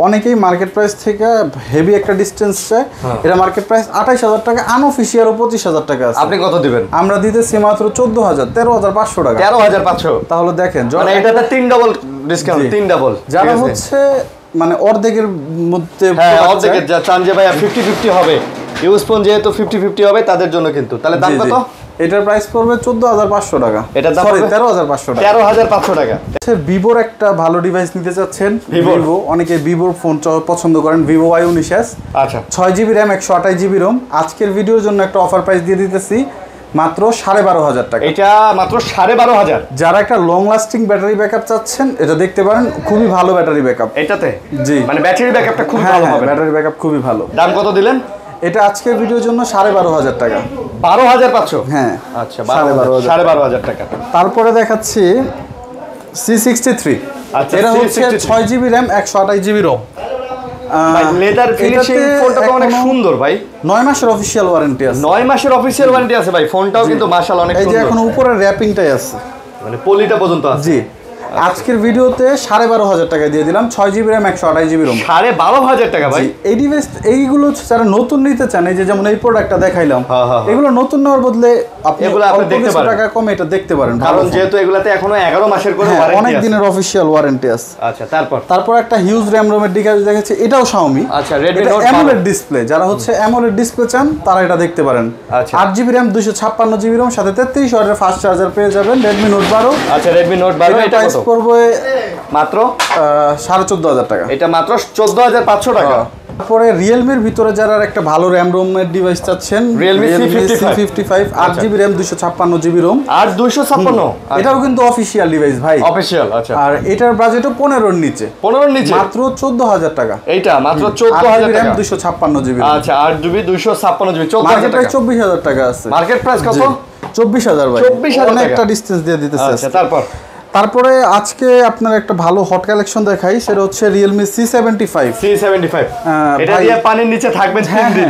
[SPEAKER 1] অনেকেই মার্কেট প্রাইস থেকে হেভি একটা ডিসটেন্স চায়। এটা মার্কেট প্রাইস 28000 টাকা, আনঅফিশিয়াল 25000 টাকা আছে।
[SPEAKER 2] আপনি কত দিবেন?
[SPEAKER 1] আমরা দিতেছি মাত্র 14000, 13500 টাকা।
[SPEAKER 2] 13500।
[SPEAKER 1] তাহলে দেখেন
[SPEAKER 2] মানে এটাতে 3 ডাবল ডিসকাউন্ট, 3 ডাবল।
[SPEAKER 1] যারা হচ্ছে মানে অর্ধেকের মধ্যে,
[SPEAKER 2] অর্ধেকের যা চান যে ভাই 50-50 হবে, ইউজ ফোন যেহেতু 50-50 হবে তাদের জন্য কিন্তু। তাহলে দাম কত?
[SPEAKER 1] এটার প্রাইস পড়বে 14500 টাকা।
[SPEAKER 2] এটার দাম
[SPEAKER 1] সরি 13500 টাকা।
[SPEAKER 2] 13500 টাকা।
[SPEAKER 1] আচ্ছা, ভিভোর একটা ভালো ডিভাইস নিতে চাচ্ছেন, ভিভো, অনেকে ভিভোর ফোন পছন্দ করেন, ভিভো Y19s।
[SPEAKER 2] আচ্ছা,
[SPEAKER 1] 6GB RAM 128GB ROM। আজকের ভিডিওর জন্য একটা অফার প্রাইস দিয়ে দিতেছি মাত্র 12500 টাকা।
[SPEAKER 2] এটা মাত্র 12500।
[SPEAKER 1] যারা একটা লং লাস্টিং ব্যাটারি ব্যাকআপ চাচ্ছেন, এটা দেখতে পারেন, খুবই ভালো ব্যাটারি ব্যাকআপ
[SPEAKER 2] এটাতে।
[SPEAKER 1] জি,
[SPEAKER 2] মানে ব্যাটারি ব্যাকআপটা খুব ভালো হবে।
[SPEAKER 1] ব্যাটারি ব্যাকআপ খুবই ভালো।
[SPEAKER 2] দাম কত দিলেন?
[SPEAKER 1] এটা আজকের ভিডিওর জন্য 12500 টাকা।
[SPEAKER 2] 12500?
[SPEAKER 1] হ্যাঁ,
[SPEAKER 2] আচ্ছা, 12500 টাকা।
[SPEAKER 1] তারপরে দেখাচ্ছি C63।
[SPEAKER 2] আচ্ছা,
[SPEAKER 1] এটা হচ্ছে 6GB RAM 128GB ROM।
[SPEAKER 2] ভাই লেদার ফিনিশিং, ফোনটা তো অনেক সুন্দর ভাই।
[SPEAKER 1] 9 মাসের অফিশিয়াল ওয়ারেন্টি আছে।
[SPEAKER 2] 9 মাসের অফিশিয়াল ওয়ারেন্টি আছে ভাই। ফোনটাও কিন্তু মাশাআল্লাহ অনেক সুন্দর।
[SPEAKER 1] এই যে এখন উপরের র‍্যাপিংটাই আছে,
[SPEAKER 2] মানে পলিটা পর্যন্ত আছে।
[SPEAKER 1] জি। আজকের ভিডিওতে 12500 টাকা দিয়ে দিলাম, 6GB RAM 128GB ROM।
[SPEAKER 2] 12500 টাকা ভাই।
[SPEAKER 1] এই ডিভাইস, এইগুলো যারা নতুন নিতে চান, এই যে যেমন এই প্রোডাক্টটা দেখাইলাম, এগুলো নতুন নেওয়ার বদলে আপনি
[SPEAKER 2] এগুলো আপনি দেখতে পারেন,
[SPEAKER 1] টাকা কমে এটা দেখতে পারেন,
[SPEAKER 2] কারণ যেহেতু এগুলাতে এখনো 11 মাসের করে ওয়ারেন্টি আছে,
[SPEAKER 1] অনেক দিনের অফিশিয়াল ওয়ারেন্টি আছে।
[SPEAKER 2] আচ্ছা, তারপর
[SPEAKER 1] একটা হিউজ RAM ROM এর ডিভাইস দেখাচ্ছি, এটাও Xiaomi।
[SPEAKER 2] আচ্ছা, Redmi Note
[SPEAKER 1] AMOLED ডিসপ্লে, যারা হচ্ছে AMOLED ডিসপ্লে চান তারা এটা দেখতে পারেন।
[SPEAKER 2] আচ্ছা,
[SPEAKER 1] 8GB RAM 256GB ROM, সাথে 33 ওয়াটের ফাস্ট চার্জার পেয়ে যাবেন। Redmi Note 12।
[SPEAKER 2] আচ্ছা, Redmi Note 12 এটা কত
[SPEAKER 1] পড়বে?
[SPEAKER 2] মাত্র
[SPEAKER 1] 14500 টাকা।
[SPEAKER 2] এটা মাত্র 14500 টাকা।
[SPEAKER 1] তারপরে রিয়েলমির ভিতরে যারা একটা ভালো RAM ROM এর ডিভাইস চাচ্ছেন,
[SPEAKER 2] Realme C55,
[SPEAKER 1] 8GB RAM 256GB ROM।
[SPEAKER 2] আর 256,
[SPEAKER 1] এটাও কিন্তু অফিশিয়াল ডিভাইস ভাই,
[SPEAKER 2] অফিশিয়াল। আচ্ছা,
[SPEAKER 1] আর এটার বাজেটও 15 এর নিচে,
[SPEAKER 2] 15 এর নিচে,
[SPEAKER 1] মাত্র 14000 টাকা।
[SPEAKER 2] এইটা মাত্র 14000 টাকা।
[SPEAKER 1] 256GB।
[SPEAKER 2] আচ্ছা, 8GB 256GB 14000 টাকা।
[SPEAKER 1] 24000 টাকা আছে।
[SPEAKER 2] মার্কেট প্রাইস কত?
[SPEAKER 1] 24000 ভাই।
[SPEAKER 2] 24000 টাকা।
[SPEAKER 1] অনেকটা ডিসটেন্স দিয়ে দিতেছে।
[SPEAKER 2] আচ্ছা,
[SPEAKER 1] তারপরে আজকে আপনার একটা ভালো হট কালেকশন দেখাই, সেটা হচ্ছে Realme C75।
[SPEAKER 2] এটা দিয়ে পানির নিচে থাকবেন 3 দিন।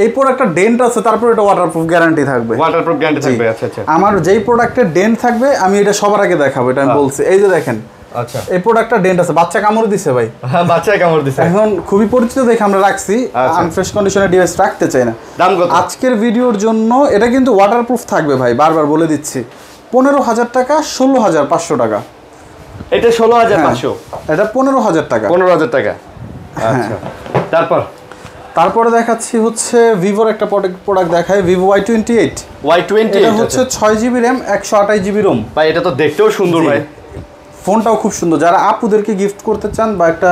[SPEAKER 1] এই প্রোডাক্টটা ডেন্ট আছে, তারপর এটা ওয়াটারপ্রুফ গ্যারান্টি থাকবে।
[SPEAKER 2] ওয়াটারপ্রুফ গ্যারান্টি থাকবে। আচ্ছা,
[SPEAKER 1] আমার যেই প্রোডাক্টের ডেন্ট থাকবে আমি এটা সবার আগে দেখাবো, এটা আমি বলছি। এই যে দেখেন,
[SPEAKER 2] আচ্ছা,
[SPEAKER 1] এই প্রোডাক্টটা ডেন্ট আছে, বাচ্চা কামড় দিছে ভাই।
[SPEAKER 2] হ্যাঁ, বাচ্চা কামড় দিছে।
[SPEAKER 1] এখন খুবই পরিচিত দেখে আমরা রাখছি, আনফ্রেশ কন্ডিশনে ডিভাইস রাখতে চাই না।
[SPEAKER 2] দাম কত?
[SPEAKER 1] আজকের ভিডিওর জন্য এটা কিন্তু ওয়াটারপ্রুফ থাকবে ভাই, বারবার বলে দিচ্ছি। 15000 টাকা, 16500 টাকা।
[SPEAKER 2] এটা 16500,
[SPEAKER 1] এটা 15000 টাকা।
[SPEAKER 2] 15000 টাকা। আচ্ছা, তারপরে
[SPEAKER 1] দেখাচ্ছি হচ্ছে ভিভোর একটা প্রোডাক্ট দেখায়, ভিভো Y28। এটা হচ্ছে 6GB RAM 128GB ROM।
[SPEAKER 2] ভাই এটা তো দেখতেও সুন্দর ভাই,
[SPEAKER 1] ফোনটাও খুব সুন্দর। যারা আপুদেরকে গিফট করতে চান, বা একটা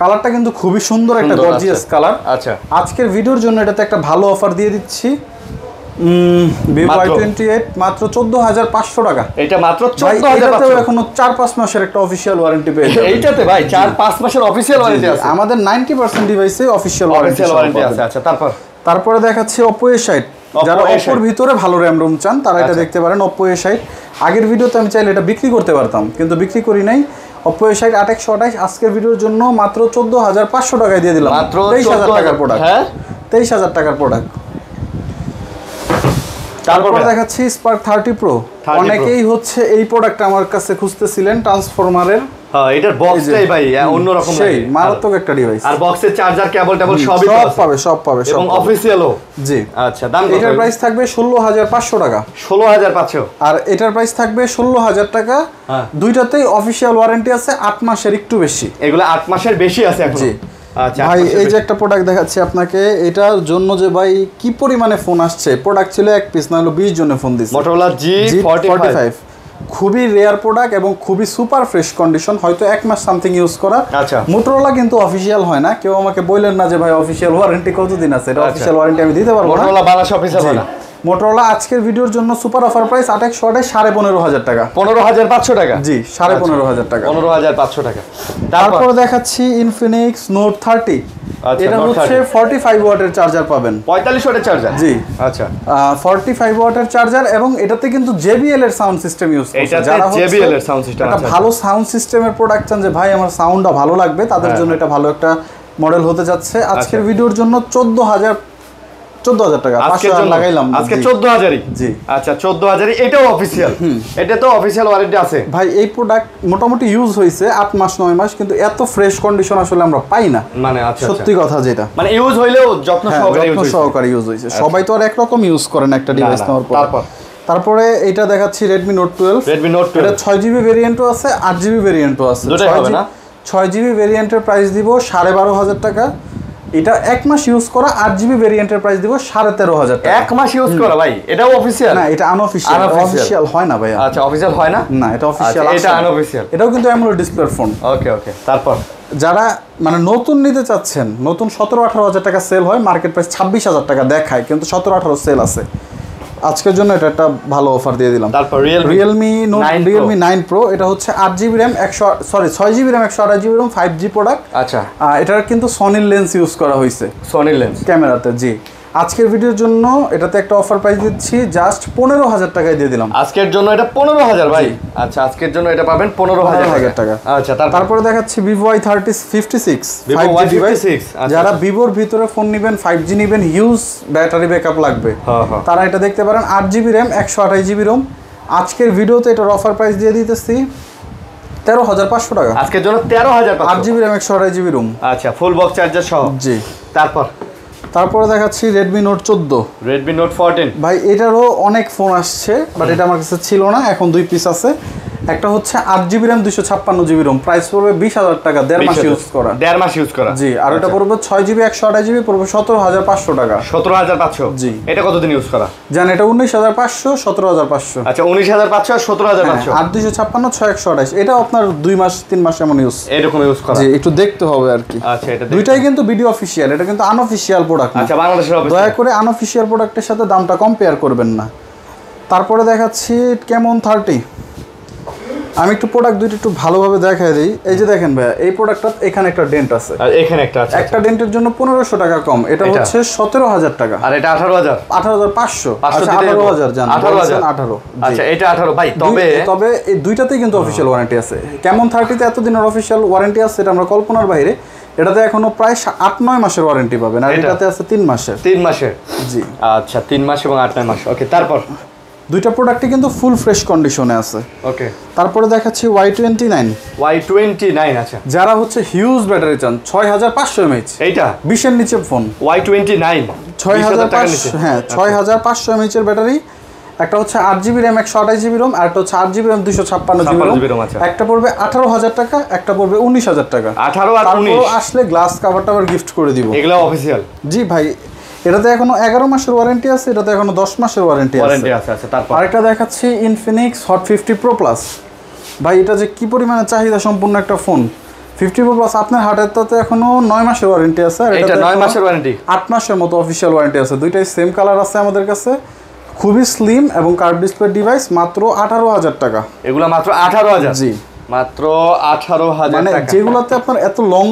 [SPEAKER 1] কালারটা কিন্তু খুবই সুন্দর, একটা গর্জিয়াস কালার।
[SPEAKER 2] আচ্ছা,
[SPEAKER 1] আজকের ভিডিওর জন্য এটাতে একটা ভালো অফার দিয়ে দিচ্ছি, ভিভো Y28 মাত্র 14500 টাকা।
[SPEAKER 2] এটা মাত্র 14500।
[SPEAKER 1] এখনো 4-5 মাসের একটা অফিশিয়াল ওয়ারেন্টি পেয়ে যাবেন
[SPEAKER 2] এইটাতে ভাই। 4-5 মাসের অফিশিয়াল ওয়ারেন্টি আছে।
[SPEAKER 1] আমাদের 90% ডিভাইসে অফিশিয়াল ওয়ারেন্টি আছে।
[SPEAKER 2] আচ্ছা,
[SPEAKER 1] তারপরে দেখাচ্ছি Oppo A60। যারা Oppo এর ভিতরে ভালো RAM ROM চান তারা এটা দেখতে পারেন, Oppo A60। আগের ভিডিওতে আমি চাইলে এটা বিক্রি করতে পারতাম, কিন্তু বিক্রি করি নাই। Oppo A60 8128 আজকের ভিডিওর জন্য মাত্র 14500 টাকায় দিয়ে দিলাম।
[SPEAKER 2] মাত্র
[SPEAKER 1] 23000 টাকার প্রোডাক্ট। হ্যাঁ, 23000 টাকার প্রোডাক্ট। তারপর দেখাচ্ছি Spark 30 Pro। অনেকেই হচ্ছে এই প্রোডাক্ট আমার কাছে খুঁজতেছিলেন, ট্রান্সফরমারের।
[SPEAKER 2] হ্যাঁ, এটার বক্সটাই ভাই অন্যরকম,
[SPEAKER 1] সেই মারাত্মক একটা ডিভাইস।
[SPEAKER 2] আর বক্সের চার্জার, কেবল সবই
[SPEAKER 1] পাবে
[SPEAKER 2] এবং অফিশিয়ালও।
[SPEAKER 1] জি।
[SPEAKER 2] আচ্ছা, দাম কত?
[SPEAKER 1] এটার প্রাইস থাকবে 16500 টাকা।
[SPEAKER 2] 16500।
[SPEAKER 1] আর এটার প্রাইস থাকবে 16000 টাকা। দুইটাতেই অফিশিয়াল ওয়ারেন্টি আছে, 8 মাসের একটু বেশি।
[SPEAKER 2] এগুলো 8 মাসের বেশি আছে এখন। জি। আচ্ছা
[SPEAKER 1] ভাই, এই যে একটা প্রোডাক্ট দেখাচ্ছি আপনাকে, এটার জন্য যে ভাই কি পরিমাণে ফোন আসছে। প্রোডাক্ট ছিল 1 পিস, না হলো 20 জনের ফোন দিচ্ছে।
[SPEAKER 2] Motorola G45।
[SPEAKER 1] খুবই রেয়ার প্রোডাক্ট এবং খুবই সুপার ফ্রেশ কন্ডিশন, হয়তো 1 মাস সামথিং ইউজ করা।
[SPEAKER 2] আচ্ছা,
[SPEAKER 1] Motorola কিন্তু অফিশিয়াল হয় না। কেউ আমাকে বললেন না যে ভাই অফিশিয়াল ওয়ারেন্টি কতদিন আছে, এটা অফিশিয়াল ওয়ারেন্টি আমি দিতে পারবো না।
[SPEAKER 2] Motorola বাংলাদেশ অফিসিয়াল হয় না।
[SPEAKER 1] Motorola আজকের ভিডিওর জন্য সুপার অফার প্রাইস 8128 15500 টাকা।
[SPEAKER 2] 15500 টাকা।
[SPEAKER 1] জি, 15500 টাকা।
[SPEAKER 2] 15500 টাকা।
[SPEAKER 1] তারপর দেখাচ্ছি Infinix Note 30। এটা হচ্ছে 45 ওয়াটের চার্জার পাবেন।
[SPEAKER 2] 45 ওয়াটের চার্জার।
[SPEAKER 1] জি।
[SPEAKER 2] আচ্ছা,
[SPEAKER 1] 45 ওয়াটের চার্জার, এবং এটাতে কিন্তু JBL এর সাউন্ড সিস্টেম ইউজ করছে।
[SPEAKER 2] যারা JBL এর সাউন্ড সিস্টেম,
[SPEAKER 1] একটা ভালো সাউন্ড সিস্টেমের প্রোডাক্ট চান, যে ভাই আমার সাউন্ডটা ভালো লাগবে, তাদের জন্য এটা ভালো একটা মডেল হতে যাচ্ছে। আজকের ভিডিওর জন্য 14,000 টাকা।
[SPEAKER 2] আজকের জন্য
[SPEAKER 1] লাগাইলাম
[SPEAKER 2] আজকে 14,000ই।
[SPEAKER 1] জি
[SPEAKER 2] আচ্ছা 14,000ই, এটাও অফিশিয়াল। এটা তো অফিশিয়াল ওয়ারেন্টি আছে
[SPEAKER 1] ভাই। এই প্রোডাক্ট মোটামুটি ইউজ হয়েছে 8 মাস 9 মাস, কিন্তু এত ফ্রেশ কন্ডিশন আসলে আমরা পাই না।
[SPEAKER 2] মানে আচ্ছা
[SPEAKER 1] সত্যি কথা যেটা,
[SPEAKER 2] মানে ইউজ হইলেও যত্ন
[SPEAKER 1] সহকারে ইউজ হয়েছে। সবাই তো আর একরকম ইউজ করে না একটা ডিভাইস নেওয়ার পর। তারপরে এটা দেখাচ্ছি Redmi Note 12। এটা 6GB ভেরিয়েন্টও আছে, 8GB ভেরিয়েন্টও আছে। 6GB ভেরিয়েন্টের প্রাইস দিব 12,500 টাকা। এটা 1 মাস ইউজ করা। 8GB ভেরিয়েন্টের প্রাইস দিব 13,500 টাকা।
[SPEAKER 2] 1 মাস ইউজ করা ভাই, এটাও অফিশিয়াল
[SPEAKER 1] না? এটা আনঅফিশিয়াল। অফিশিয়াল হয় না ভাই।
[SPEAKER 2] আচ্ছা অফিশিয়াল হয় না?
[SPEAKER 1] না, এটা অফিশিয়াল।
[SPEAKER 2] এটা আনঅফিশিয়াল।
[SPEAKER 1] এটাও কিন্তু AMOLED ডিসপ্লের ফোন।
[SPEAKER 2] ওকে ওকে। তারপর
[SPEAKER 1] যারা মানে নতুন নিতে চাচ্ছেন, নতুন 17-18,000 টাকা সেল হয়, মার্কেট প্রাইস 26,000 টাকা দেখায়, কিন্তু 17-18 সেল আছে। আজকের জন্য এটা একটা ভালো অফার দিয়ে দিলাম।
[SPEAKER 2] তারপর
[SPEAKER 1] Realme 9 Pro। এটা হচ্ছে 8GB RAM 6GB RAM 128GB RAM 5G product.
[SPEAKER 2] আচ্ছা,
[SPEAKER 1] এটার কিন্তু সনির লেন্স ইউজ করা হয়েছে,
[SPEAKER 2] সনির লেন্স
[SPEAKER 1] ক্যামেরাতে। জি, আজকের ভিডিওর জন্য এটাতে একটা অফার প্রাইস দিচ্ছি জাস্ট 15,000 টাকায় দিয়ে দিলাম
[SPEAKER 2] আজকের জন্য। এটা 15,000 ভাই। আচ্ছা আজকের জন্য এটা পাবেন 15,000 টাকা। আচ্ছা তারপরে
[SPEAKER 1] দেখাচ্ছি Vivo Y3056
[SPEAKER 2] Vivo Y56।
[SPEAKER 1] যারা ভিভোর ভিতরে ফোন নেবেন, 5G নেবেন, হিউজ ব্যাটারি ব্যাকআপ লাগবে, তারা এটা দেখতে পারেন। 8GB RAM 128GB ROM। আজকের ভিডিওতে এটার অফার প্রাইস দিয়ে দিতেছি 13,500 টাকা
[SPEAKER 2] আজকের জন্য। 13,500।
[SPEAKER 1] 8GB RAM 128GB ROM।
[SPEAKER 2] আচ্ছা, ফুল বক্স চার্জার সহ।
[SPEAKER 1] জি। তারপরে দেখাচ্ছি Redmi Note 14।
[SPEAKER 2] Redmi Note 14
[SPEAKER 1] ভাই, এটারও অনেক ফোন আসছে, বাট এটা আমার কাছে ছিল না, এখন 2 পিস আছে। একটা হচ্ছে 8GB RAM 256GB ROM, price পড়বে 20,000 টাকা, 1.5 মাস ইউজ করা।
[SPEAKER 2] 1.5 মাস ইউজ করা।
[SPEAKER 1] জি। আর এটা পড়বে 6GB 128GB, পড়বে 17,500 টাকা।
[SPEAKER 2] 17,500। জি। এটা কতদিন ইউজ করা?
[SPEAKER 1] জান, এটা 19,500, 17,500।
[SPEAKER 2] আচ্ছা, 19,500 আর 17,500।
[SPEAKER 1] 8,256, 6,128। এটা আপনার 2 মাস 3 মাস এমন ইউজ,
[SPEAKER 2] এরকম ইউজ করা।
[SPEAKER 1] জি, একটু দেখতে হবে আর কি।
[SPEAKER 2] আচ্ছা, এটা
[SPEAKER 1] দুইটাই কিন্তু ভিডিও অফিশিয়াল, এটা কিন্তু আনঅফিশিয়াল প্রোডাক্ট না।
[SPEAKER 2] আচ্ছা, বাংলাদেশের অফিশিয়াল।
[SPEAKER 1] দয়া করে আনঅফিশিয়াল প্রোডাক্টের সাথে দামটা কম্পেয়ার করবেন না। তারপরে দেখাচ্ছি Camon 30। আমি একটু প্রোডাক্ট দুইটা একটু ভালোভাবে দেখাই দিই। এই যে দেখেন ভাইয়া, এই প্রোডাক্টটা এখানে একটা ডেন্ট আছে,
[SPEAKER 2] আর এখানে একটা আছে।
[SPEAKER 1] একটা ডেন্টের জন্য 1,500 টাকা কম। এটা হচ্ছে 17,000 টাকা।
[SPEAKER 2] আর এটা 18,000।
[SPEAKER 1] 18,500। আচ্ছা, 18,000 জান। 18,000।
[SPEAKER 2] আচ্ছা, এটা 18 ভাই।
[SPEAKER 1] তবে এই দুইটাতেই কিন্তু অফিশিয়াল ওয়ারেন্টি আছে। Camon 30 তে এতদিনের অফিশিয়াল ওয়ারেন্টি আছে, এটা আমরা কল্পনার বাইরে। এটাতে এখনো প্রায় 8-9 মাসের ওয়ারেন্টি পাবেন, আর এটাতে আছে 3 মাসের।
[SPEAKER 2] 3 মাসের।
[SPEAKER 1] জি।
[SPEAKER 2] আচ্ছা, 3 মাস এবং 8-9 মাস। ওকে। তারপর
[SPEAKER 1] দুইটা প্রোডাক্টই কিন্তু ফুল ফ্রেশ কন্ডিশনে আছে।
[SPEAKER 2] ওকে।
[SPEAKER 1] তারপরে দেখাচ্ছি Y29।
[SPEAKER 2] Y29। আচ্ছা,
[SPEAKER 1] যারা হচ্ছে হিউজ ব্যাটারি চান, 6,500 mAh,
[SPEAKER 2] এইটা
[SPEAKER 1] 20 এর নিচে ফোন।
[SPEAKER 2] Y29
[SPEAKER 1] 6,500। হ্যাঁ, 6,500 mAh এর ব্যাটারি। একটা হচ্ছে 8GB RAM 128GB ROM, আর একটা হচ্ছে 8GB RAM 256GB ROM। একটা পড়বে 18,000 টাকা, একটা পড়বে 19,000 টাকা।
[SPEAKER 2] 18 আর 19
[SPEAKER 1] আসলে গ্লাস কভারটা আবার গিফট করে দিব।
[SPEAKER 2] এগুলো অফিশিয়াল।
[SPEAKER 1] জি ভাই, এটাতে এখনো 11 মাসের ওয়ারেন্টি আছে, এটাতে এখনো 10 মাসের ওয়ারেন্টি আছে।
[SPEAKER 2] আচ্ছা, তারপর
[SPEAKER 1] আরেকটা দেখাচ্ছি Infinix Hot 50 Pro Plus। ভাই, এটা যে কি পরিমাণে চাহিদা সম্পূর্ণ একটা ফোন। 50 Pro Plus আপনার হাতেরটাতে এখনো 9 মাসের ওয়ারেন্টি আছে, আর
[SPEAKER 2] এটা 9 মাসের ওয়ারেন্টি,
[SPEAKER 1] 8 মাসের মতো অফিশিয়াল ওয়ারেন্টি আছে। দুইটাই সেম কালার আছে আমাদের কাছে। খুবই স্লিম এবং কার্ভ ডিসপ্লে ডিভাইস, মাত্র 18,000 টাকা।
[SPEAKER 2] এগুলো মাত্র 18,000।
[SPEAKER 1] জি,
[SPEAKER 2] মাত্র 18,000 টাকা।
[SPEAKER 1] যেগুলোতে আপনার এত লং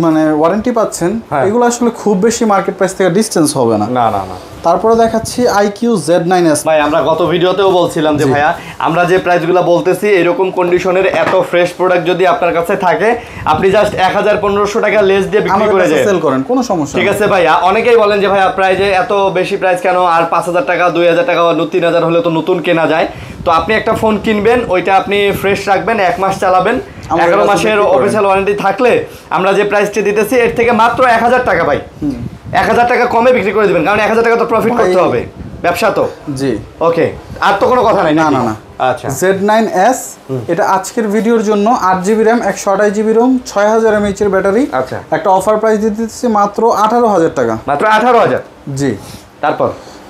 [SPEAKER 1] মানে ওয়ারেন্টি পাচ্ছেন, এগুলো আসলে খুব বেশি মার্কেট প্রাইস থেকে ডিসটেন্স হবে না।
[SPEAKER 2] না না না।
[SPEAKER 1] তারপরে দেখাচ্ছি IQ Z9s।
[SPEAKER 2] ভাই, আমরা গত ভিডিওতেও বলছিলাম যে ভাইয়া, আমরা যে প্রাইসগুলো বলতেছি, এরকম কন্ডিশনের এত ফ্রেশ প্রোডাক্ট যদি আপনার কাছে থাকে, আপনি জাস্ট 1,000-1,500 টাকা লেস দিয়ে বিক্রি করে
[SPEAKER 1] সেল করেন, কোনো সমস্যা
[SPEAKER 2] ঠিক আছে ভাইয়া। অনেকেই বলেন যে ভাইয়া প্রাইজে এত বেশি প্রাইস কেন, আর 5,000 টাকা 2,000 টাকা 3,000 হলে তো নতুন কেনা যায়। তো আপনি একটা ফোন কিনবেন, ওইটা আপনি ফ্রেশ রাখবেন, 1 মাস চালাবেন, 11 মাসের অফিসিয়াল ওয়ারেন্টি থাকলে আমরা যে প্রাইসটি দিতেছি এর থেকে মাত্র 1,000 টাকা ভাই, 1,000 টাকা কমে বিক্রি করে দিবেন, কারণ 1,000 টাকা তো প্রফিট করতে হবে, ব্যবসা তো।
[SPEAKER 1] জি,
[SPEAKER 2] ওকে। আর তো কোনো কথা নাই?
[SPEAKER 1] না না না।
[SPEAKER 2] আচ্ছা,
[SPEAKER 1] Z9s এটা আজকের ভিডিওর জন্য 8GB RAM 128GB ROM 6,000 mAh এর ব্যাটারি।
[SPEAKER 2] আচ্ছা,
[SPEAKER 1] একটা অফার প্রাইস দিতেছি মাত্র 18,000 টাকা।
[SPEAKER 2] মাত্র 18,000।
[SPEAKER 1] জি।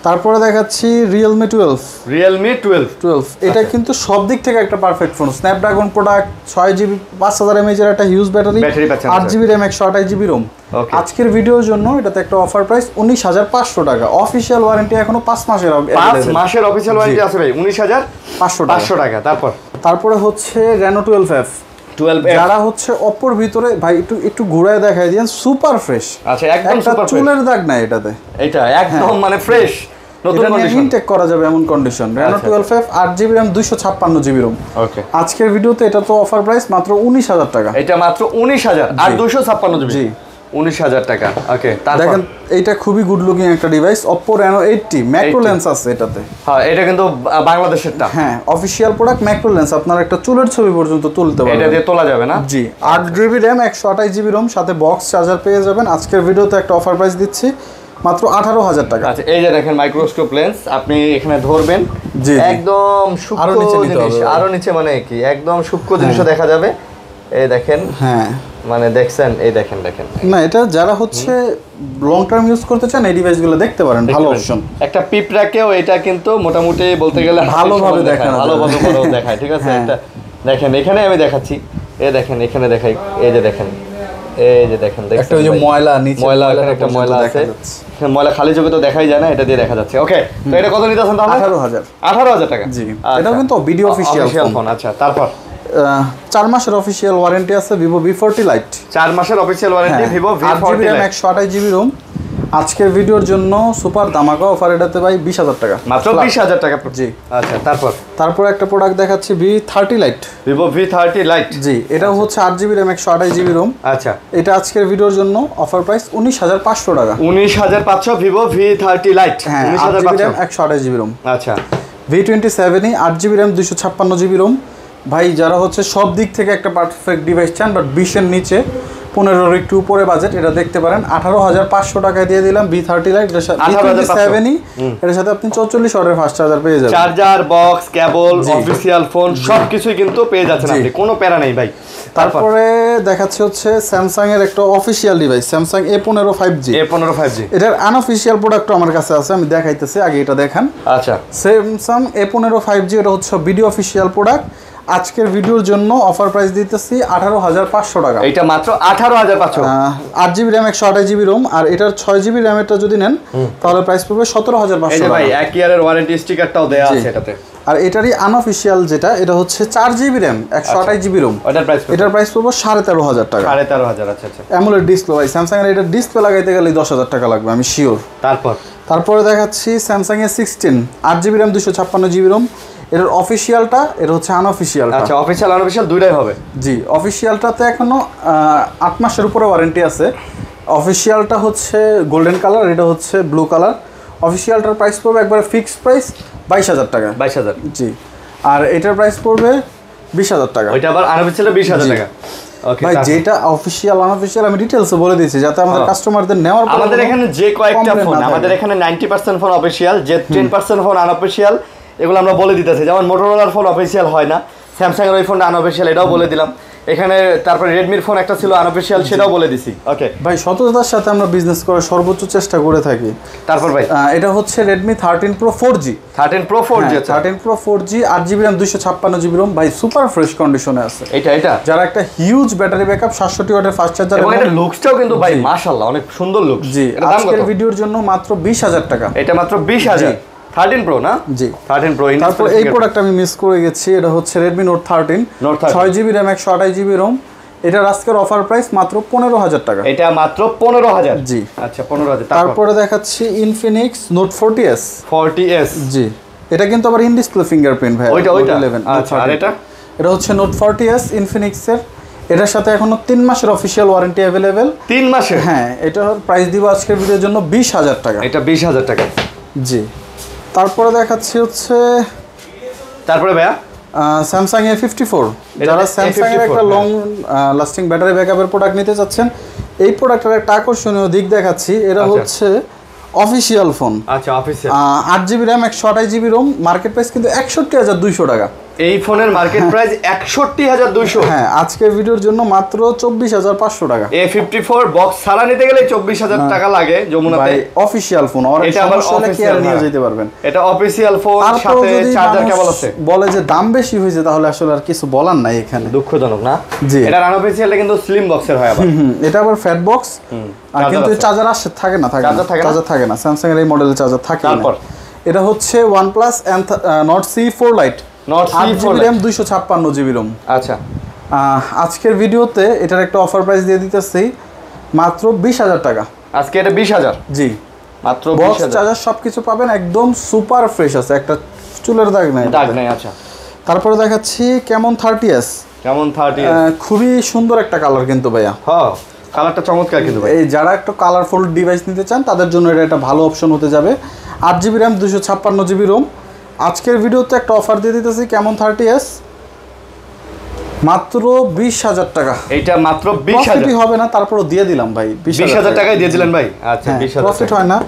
[SPEAKER 1] তারপরে দেখাচ্ছি Realme 12। এটা কিন্তু সব দিক থেকে একটা perfect phone. Snapdragon product, 6GB 5,000 mAh এর একটা huge battery, 8GB RAM 128GB ROM। আজকের ভিডিওর জন্য এটাতে একটা অফার প্রাইস 19,500 টাকা। অফিশিয়াল ওয়ারেন্টি এখনো 5 মাসের।
[SPEAKER 2] 5 মাসের অফিশিয়াল ওয়ারেন্টি আছে ভাই, 19,500 টাকা।
[SPEAKER 1] তারপরে হচ্ছে Reno 12F। যারা হচ্ছে অপর ভিতরে ভাই একটু ঘুরায় দেখাই দেন, সুপার ফ্রেশ।
[SPEAKER 2] আচ্ছা, একদম সুপার ফ্রেশ,
[SPEAKER 1] চুলের দাগ নাই এটাতে।
[SPEAKER 2] এটা একদম মানে ফ্রেশ, নতুন কন্ডিশন,
[SPEAKER 1] ইনটেক করা যাবে এমন condition. Reno 12F 8GB RAM 256GB ROM।
[SPEAKER 2] ওকে।
[SPEAKER 1] আজকের ভিডিওতে এটা তো অফার প্রাইস মাত্র 19,000 টাকা।
[SPEAKER 2] এটা মাত্র 19,000 আর 256GB।
[SPEAKER 1] জি।
[SPEAKER 2] 19,000 টাকা। ওকে,
[SPEAKER 1] দেখেন এইটা খুবই গুড লুকিং একটা device, Oppo Reno 80 macro lens আছে এটাতে।
[SPEAKER 2] হ্যাঁ, এটা কিন্তু বাংলাদেশেরটা।
[SPEAKER 1] হ্যাঁ, অফিশিয়াল প্রোডাক্ট ম্যাক্রো লেন্স, আপনার একটা চুলের ছবি পর্যন্ত তুলতে পারবেন।
[SPEAKER 2] এটা দিয়ে তোলা যাবে না?
[SPEAKER 1] জি। 8GB RAM 128GB ROM সাথে বক্স চার্জার পেয়ে যাবেন। আজকের ভিডিওতে একটা অফার প্রাইস দিচ্ছি মাত্র 18,000 টাকা।
[SPEAKER 2] আচ্ছা, এই যে দেখেন মাইক্রোস্কোপ লেন্স, আপনি এখানে ধরবেন,
[SPEAKER 1] জি
[SPEAKER 2] একদম সূক্ষ্ম জিনিস, আরো নিচে মানে কি একদম সূক্ষ্ম জিনিসও দেখা যাবে। এই দেখেন,
[SPEAKER 1] হ্যাঁ
[SPEAKER 2] মানে দেখছেন, এই দেখেন
[SPEAKER 1] না, এটা যারা হচ্ছে লং টার্ম ইউজ করতে চান এই ডিভাইসগুলো দেখতে পারেন, ভালো অপশন।
[SPEAKER 2] একটা পিঁপড়াকেও এটা কিন্তু মোটামুটি বলতে গেলে
[SPEAKER 1] ভালোভাবে দেখায়,
[SPEAKER 2] ভালোভাবে দেখায়, ঠিক আছে। একটা দেখেন, এখানে আমি দেখাচ্ছি, এই দেখেন, এখানে দেখাই, এই যে দেখেন, এই যে দেখেন,
[SPEAKER 1] একটা ওই যে ময়লা নিচে,
[SPEAKER 2] ময়লা, এখানে একটা ময়লা আছে, ময়লা খালি চোখে তো দেখাই যায় না, এটা দিয়ে দেখা যাচ্ছে। ওকে, তো এটা কত নিতেছেন তাহলে?
[SPEAKER 1] 18,000
[SPEAKER 2] টাকা।
[SPEAKER 1] জি, এটাও কিন্তু ভিডিও অফিশিয়াল
[SPEAKER 2] ফোন। আচ্ছা, তারপর
[SPEAKER 1] 4 মাসের অফিশিয়াল ওয়ারেন্টি আছে Vivo V40 Lite।
[SPEAKER 2] 4 মাসের official warranty Vivo V40 Lite,
[SPEAKER 1] 128GB ROM। আজকের ভিডিওর জন্য সুপার ধামাকা অফার, এটাতে ভাই 20,000 টাকা,
[SPEAKER 2] মাত্র 20,000 টাকা।
[SPEAKER 1] জি।
[SPEAKER 2] আচ্ছা, তারপর
[SPEAKER 1] একটা প্রোডাক্ট দেখাচ্ছি V30 Lite,
[SPEAKER 2] Vivo V30 Lite।
[SPEAKER 1] জি, এটাও হচ্ছে 8GB RAM 128GB ROM।
[SPEAKER 2] আচ্ছা,
[SPEAKER 1] এটা আজকের ভিডিওর জন্য অফার প্রাইস 19,500 টাকা।
[SPEAKER 2] 19,500 Vivo V30 Lite,
[SPEAKER 1] হ্যাঁ, 8GB RAM 128GB ROM।
[SPEAKER 2] আচ্ছা,
[SPEAKER 1] V27 8GB RAM 256GB ROM। ভাই যারা হচ্ছে সব দিক থেকে একটা পারফেক্ট ডিভাইস চান, বাট 20-এর নিচে 15-এর একটু উপরে বাজেট, এটা দেখতে পারেন। 18,500 টাকায় দিয়ে দিলাম V30 Lite। V27 এর সাথে আপনি 44 ওয়াটের ফাস্ট চার্জার পেয়ে যাবেন,
[SPEAKER 2] চার্জার, বক্স, কেবল, অফিশিয়াল ফোন সবকিছুই কিন্তু পেয়ে যাচ্ছেন আপনি, কোনো প্যারা নেই ভাই।
[SPEAKER 1] তারপরে দেখাচ্ছে হচ্ছে স্যামসাং এর একটা official device, Samsung A15 5G। এটার আনঅফিশিয়াল প্রোডাক্টও আমার কাছে আছে, আমি দেখাইতেছি, আগে এটা দেখান।
[SPEAKER 2] আচ্ছা,
[SPEAKER 1] Samsung A15 5G, এটা হচ্ছে ভিডিও অফিশিয়াল প্রোডাক্ট। আজকের ভিডিওর জন্য অফার প্রাইস দিতেছি 18,500 টাকা।
[SPEAKER 2] এটা মাত্র 18,500।
[SPEAKER 1] 8GB RAM 128GB ROM, আর এটার 6GB RAM এরটা যদি নেন তাহলে প্রাইস পড়বে 17,500 টাকা।
[SPEAKER 2] ভাই 1 ইয়ারের ওয়ারেন্টি স্টিকারটাও দেয়া আছে এটাতে।
[SPEAKER 1] আর এটারই আনঅফিশিয়াল যেটা, এটা হচ্ছে 4GB RAM 128GB ROM, এটার প্রাইস পড়বে 13,500 টাকা।
[SPEAKER 2] 13,500। আচ্ছা আচ্ছা।
[SPEAKER 1] অ্যামোলেড ডিসপ্লে ভাই, স্যামসাং এর এটা ডিসপ্লে লাগাইতে গেলে 10,000 টাকা লাগবে, আমি শিওর। তারপরে দেখাচ্ছি স্যামসাং এর 16 8GB RAM 256GB ROM। এটার অফিশিয়ালটা, এটা হচ্ছে আনঅফিশিয়ালটা।
[SPEAKER 2] আচ্ছা, অফিশিয়াল আনঅফিশিয়াল দুইটাই হবে।
[SPEAKER 1] জি, অফিশিয়ালটাতে এখনো 8 মাসের উপরে ওয়ারেন্টি আছে। অফিশিয়ালটা হচ্ছে গোল্ডেন কালার, এটা হচ্ছে ব্লু কালার। অফিশিয়ালটার প্রাইস পড়বে একবারে ফিক্সড প্রাইস 22,000 টাকা।
[SPEAKER 2] 22,000,
[SPEAKER 1] জি। আর এটার প্রাইস পড়বে 20,000 টাকা।
[SPEAKER 2] ওইটা আবার আনঅফিশিয়ালে 20,000 টাকা। ওকে
[SPEAKER 1] ভাই, যেটা অফিশিয়াল আনঅফিশিয়াল আমি ডিটেইলসে বলে দিয়েছি, যাতে আমাদের কাস্টমারদের নেওয়ার পর
[SPEAKER 2] আমাদের এখানে যে কয়েকটা ফোন, আমাদের এখানে 90% ফোন অফিশিয়াল, যে 10% ফোন আনঅফিশিয়াল, এগুলো আমরা বলে দিতেছি। যেমন মোটরোলার ফোন অফিশিয়াল হয় না, স্যামসাং এর ওই ফোনটা আনঅফিশিয়াল, এটাও বলে দিলাম। এখানে তারপরে রেডমির ফোন একটা ছিল আনঅফিশিয়াল, সেটাও বলে দিছি। ওকে
[SPEAKER 1] ভাই, সততার সাথে আমরা বিজনেস করার সর্বোচ্চ চেষ্টা করে থাকি।
[SPEAKER 2] তারপর ভাই
[SPEAKER 1] এটা হচ্ছে Redmi 13 Pro 4G।
[SPEAKER 2] 13 Pro 4G,
[SPEAKER 1] 13 Pro 4G 8GB RAM 256GB ROM। ভাই সুপার ফ্রেশ কন্ডিশনে আছে
[SPEAKER 2] এটা
[SPEAKER 1] যারা একটা হিউজ ব্যাটারি ব্যাকআপ, 760 ওয়াটের ফাস্ট চার্জার,
[SPEAKER 2] এবং এটা লুকসটাও কিন্তু ভাই মাশাআল্লাহ অনেক সুন্দর লুকস।
[SPEAKER 1] জি, আজকের ভিডিওর জন্য মাত্র 20,000 টাকা।
[SPEAKER 2] এটা মাত্র 20,000। 13 Pro না?
[SPEAKER 1] জি,
[SPEAKER 2] 13 Pro।
[SPEAKER 1] তারপর এই প্রোডাক্ট আমি মিস করে গেছি, এটা হচ্ছে Redmi Note 13 6GB RAM 128GB ROM। এটার আজকের অফার প্রাইস মাত্র 15,000 টাকা।
[SPEAKER 2] এটা মাত্র 15,000।
[SPEAKER 1] জি,
[SPEAKER 2] আচ্ছা 15,000।
[SPEAKER 1] তারপরে দেখাচ্ছি Infinix Note 40s।
[SPEAKER 2] জি,
[SPEAKER 1] এটা কিন্তু আবার ইন ডিসপ্লে ফিঙ্গারপ্রিন্ট ভাই।
[SPEAKER 2] ওইটা 11। আচ্ছা, আর
[SPEAKER 1] এটা হচ্ছে Note 40s Infinix এর। এটার সাথে এখনো 3 মাসের অফিশিয়াল ওয়ারেন্টি अवेलेबल।
[SPEAKER 2] 3 মাসের?
[SPEAKER 1] হ্যাঁ, এটার প্রাইস দিব আজকের ভিডিওর জন্য 20,000 টাকা।
[SPEAKER 2] এটা 20,000 টাকা।
[SPEAKER 1] জি। তারপরে দেখাচ্ছি হচ্ছে
[SPEAKER 2] তারপরে ভাইয়া
[SPEAKER 1] স্যামসাং A54। যারা স্যামসাং এর একটা লং লাস্টিং ব্যাটারি ব্যাকআপের প্রোডাক্ট নিতে চাচ্ছেন, এই প্রোডাক্টের একটা আকর্ষণীয় দিক দেখাচ্ছি। এটা হচ্ছে অফিশিয়াল ফোন।
[SPEAKER 2] আচ্ছা, official
[SPEAKER 1] 8GB RAM 128GB ROM। Market price কিন্তু 61,200 টাকা।
[SPEAKER 2] এই ফোনের মার্কেট প্রাইস 61,200।
[SPEAKER 1] হ্যাঁ, আজকের ভিডিওর জন্য মাত্র 24,500 টাকা।
[SPEAKER 2] A54 বক্স ছাড়া নিতে গেলে 24,000 টাকা লাগে যমুনাতে।
[SPEAKER 1] অফিশিয়াল ফোন, আর
[SPEAKER 2] এটা আবার
[SPEAKER 1] অফিশিয়াল নিয়ে যেতে পারবেন।
[SPEAKER 2] এটা অফিশিয়াল ফোন, সাথে চার্জার কেবল আছে।
[SPEAKER 1] বলে যে দাম বেশি হয়েছে, তাহলে আসলে আর কিছু বলার নাই এখানে।
[SPEAKER 2] দুঃখজনক না?
[SPEAKER 1] জি।
[SPEAKER 2] এটা আনঅফিশিয়ালটা কিন্তু স্লিম বক্সের হয় আবার।
[SPEAKER 1] এটা আবার ফ্যাট বক্স, আর কিন্তু চার্জার থাকে না। চার্জার থাকে না, স্যামসাং এর এই মডেলের চার্জার থাকে না। তারপর এটা হচ্ছে OnePlus Nord C4 Lite 8GB RAM 256GB ROM।
[SPEAKER 2] আচ্ছা,
[SPEAKER 1] আজকের ভিডিওতে এটার একটা অফার প্রাইস দিয়ে দিতেছি মাত্র 20,000 টাকা।
[SPEAKER 2] আজকে এটা 20,000?
[SPEAKER 1] জি,
[SPEAKER 2] মাত্র 20,000।
[SPEAKER 1] বক্স চার্জার সবকিছু পাবেন, একদম সুপার ফ্রেশ আছে, একটা চুলের দাগ নাই।
[SPEAKER 2] আচ্ছা,
[SPEAKER 1] তারপরে দেখাচ্ছি Camon 30s।
[SPEAKER 2] Camon 30s
[SPEAKER 1] খুবই সুন্দর একটা কালার কিন্তু ভাইয়া।
[SPEAKER 2] হ্যাঁ, কালারটা চমৎকার কিন্তু ভাই।
[SPEAKER 1] এই যারা একটু কালারফুল ডিভাইস নিতে চান তাদের জন্য এটা একটা ভালো অপশন হতে যাবে। 8GB RAM 256GB ROM। আজকের ভিডিওতে একটা অফার দিয়ে দিতেছি কেমন 30s মাত্র 20,000 টাকা।
[SPEAKER 2] এটা মাত্র 20,000
[SPEAKER 1] হবে না, তারপরও দিয়ে দিলাম ভাই।
[SPEAKER 2] 20,000 টাকায় দিয়ে দিলেন ভাই। আচ্ছা 20,000
[SPEAKER 1] প্রফিট হয় না।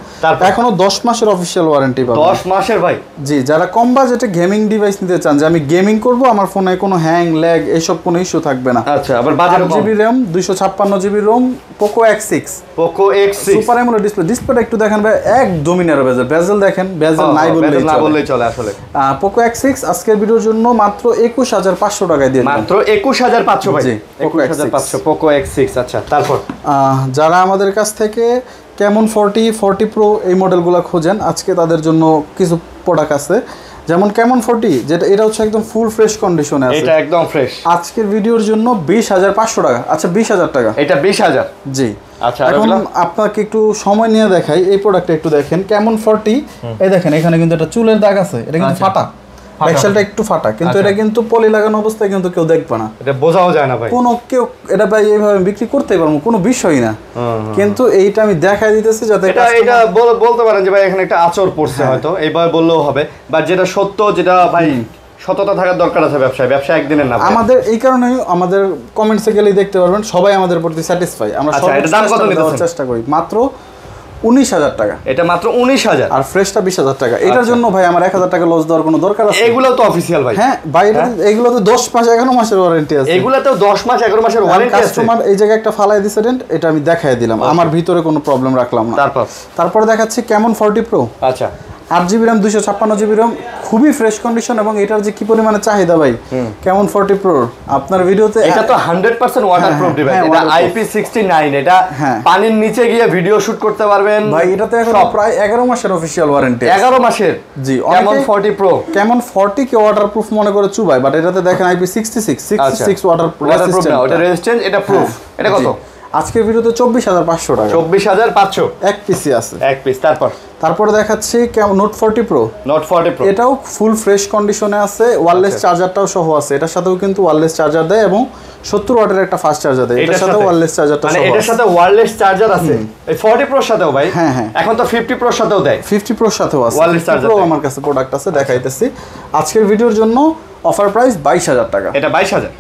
[SPEAKER 1] এখনো 10 মাসের অফিশিয়াল ওয়ারেন্টি পাবেন।
[SPEAKER 2] 10 মাসের ভাই? জি।
[SPEAKER 1] যারা কম বাজেটে গেমিং ডিভাইস নিতে চান যে আমি গেমিং করব আমার ফোনে কোনো হ্যাং ল্যাগ এইসব কোনো ইস্যু থাকবে না।
[SPEAKER 2] আচ্ছা আবার budget
[SPEAKER 1] 8GB RAM 256GB ROM Poco X6।
[SPEAKER 2] Poco X6
[SPEAKER 1] super AMOLED ডিসপ্লেটা একটু দেখেন ভাই, একদমই ন্যারো বেজেল দেখেন, বেজেল নাই বললেই
[SPEAKER 2] চলে আসলে।
[SPEAKER 1] Poco X6 আজকের ভিডিওর জন্য মাত্র 21,500 টাকায় দিয়ে দিলাম।
[SPEAKER 2] মাত্র 21,500 ভাই। 21,500 Poco X6। আচ্ছা তারপর
[SPEAKER 1] যারা আমাদের কাছ থেকে Camon 40 Pro এই মডেলগুলো খোঁজেন আজকে তাদের জন্য কিছু প্রোডাক্ট আছে, যেমন Camon 40 যেটা এটা হচ্ছে একদম ফুল ফ্রেশ কন্ডিশনে আছে।
[SPEAKER 2] এটা একদম ফ্রেশ। আজকের
[SPEAKER 1] ভিডিওর জন্য 20,500 টাকা। আচ্ছা 20,000 টাকা।
[SPEAKER 2] এটা 20,000? জি। আচ্ছা
[SPEAKER 1] এখন আপনাকে একটু সময় নিয়ে দেখাই এই প্রোডাক্টটা একটু দেখেন। Camon 40 এই দেখেন এখানে কিন্তু একটা চুলের দাগ আছে, এটা কিন্তু ফাটা, ব্যাকশেলটা একটু ফাটা, কিন্তু এটা কিন্তু পলি লাগানো অবস্থায় কিন্তু কেউ দেখবে না,
[SPEAKER 2] এটা বোঝাও যায় না ভাই।
[SPEAKER 1] কোনো কেউ এটা ভাই এইভাবে বিক্রি করতে পারবো কোনো বিষয় না, কিন্তু এইটা আমি দেখাই দিতেছি যাতে
[SPEAKER 2] এটা বলতে পারেন যে ভাই এখানে একটা আচর পড়ছে, হয়তো এইভাবে বললেও হবে, বা যেটা সত্য যেটা ভাই সততা থাকার দরকার আছে ব্যবসায়, ব্যবসা একদিনের না। আমাদের
[SPEAKER 1] এই কারণেই আমাদের কমেন্টসে গেলেই দেখতে পারবেন সবাই আমাদের প্রতি স্যাটিসফাই। আমরা সব
[SPEAKER 2] দাম কত নিতে
[SPEAKER 1] চেষ্টা করি মাত্র 19,000 টাকা।
[SPEAKER 2] এটা মাত্র 19,000
[SPEAKER 1] আর ফ্রেশটা 20,000 টাকা। এটার জন্য ভাই আমার 1,000 টাকা লস দেওয়ার কোনো দরকার আছে?
[SPEAKER 2] এগুলো তো অফিশিয়াল ভাই।
[SPEAKER 1] হ্যাঁ ভাই, এগুলোতে 10 মাস 11 মাসের ওয়ারেন্টি আছে।
[SPEAKER 2] এগুলোতেও 10 মাস 11 মাসের ওয়ারেন্টি আছে।
[SPEAKER 1] কাস্টমার এই জায়গায় একটা ফালাই দিছে ডেন্ট, এটা আমি দেখাই দিলাম, আমার ভিতরে কোনো প্রবলেম রাখলাম না। তারপরে দেখাচ্ছি Camon 40 Pro।
[SPEAKER 2] আচ্ছা
[SPEAKER 1] 8GB RAM 256GB ROM, খুবই ফ্রেশ কন্ডিশন, এবং এটার যে কি পরিমাণে চাহিদা ভাই Camon 40 Pro। আপনার ভিডিওতে
[SPEAKER 2] এটা তো 100% ওয়াটারপ্রুফ ডিভাইস, এটা IP69, এটা পানির নিচে গিয়ে ভিডিও শুট করতে পারবেন
[SPEAKER 1] ভাই। এটাতে এখন প্রায় 11 মাসের অফিশিয়াল ওয়ারেন্টি।
[SPEAKER 2] 11 মাসের? জি। Camon 40 Pro
[SPEAKER 1] Camon 40 কে ওয়াটারপ্রুফ মনে করে চুবাই, বাট এটাতে দেখেন IP66 ওয়াটারপ্রুফ না,
[SPEAKER 2] ওটা রেজিস্ট্যান্ট, এটা প্রুফ। এটা কত?
[SPEAKER 1] আজকের ভিডিওতে 24,500 টাকা।
[SPEAKER 2] 24,500
[SPEAKER 1] এক পিসি আছে,
[SPEAKER 2] এক পিস। তারপরে
[SPEAKER 1] দেখাচ্ছি Note 40 Pro।
[SPEAKER 2] Note 40 Pro
[SPEAKER 1] এটাও ফুল ফ্রেশ কন্ডিশনে আছে, ওয়্যারলেস চার্জারটাও সহ আছে। এটার সাথেও কিন্তু ওয়্যারলেস চার্জার দেয় এবং 70 ওয়াটের একটা ফাস্ট চার্জার দেয়। এটার সাথে ওয়্যারলেস চার্জারটা সহ আছে।
[SPEAKER 2] এটার সাথে ওয়্যারলেস চার্জার আছে এই 40 Pro এর সাথেও ভাই। হ্যাঁ হ্যাঁ, এখন তো 50 Pro এর সাথেও দেয়।
[SPEAKER 1] 50 Pro এর সাথেও আছে
[SPEAKER 2] ওয়্যারলেস চার্জার।
[SPEAKER 1] আমার কাছে প্রোডাক্ট আছে, দেখাইতেছি। আজকের ভিডিওর জন্য অফার প্রাইস 22,000 টাকা।
[SPEAKER 2] এটা 22,000?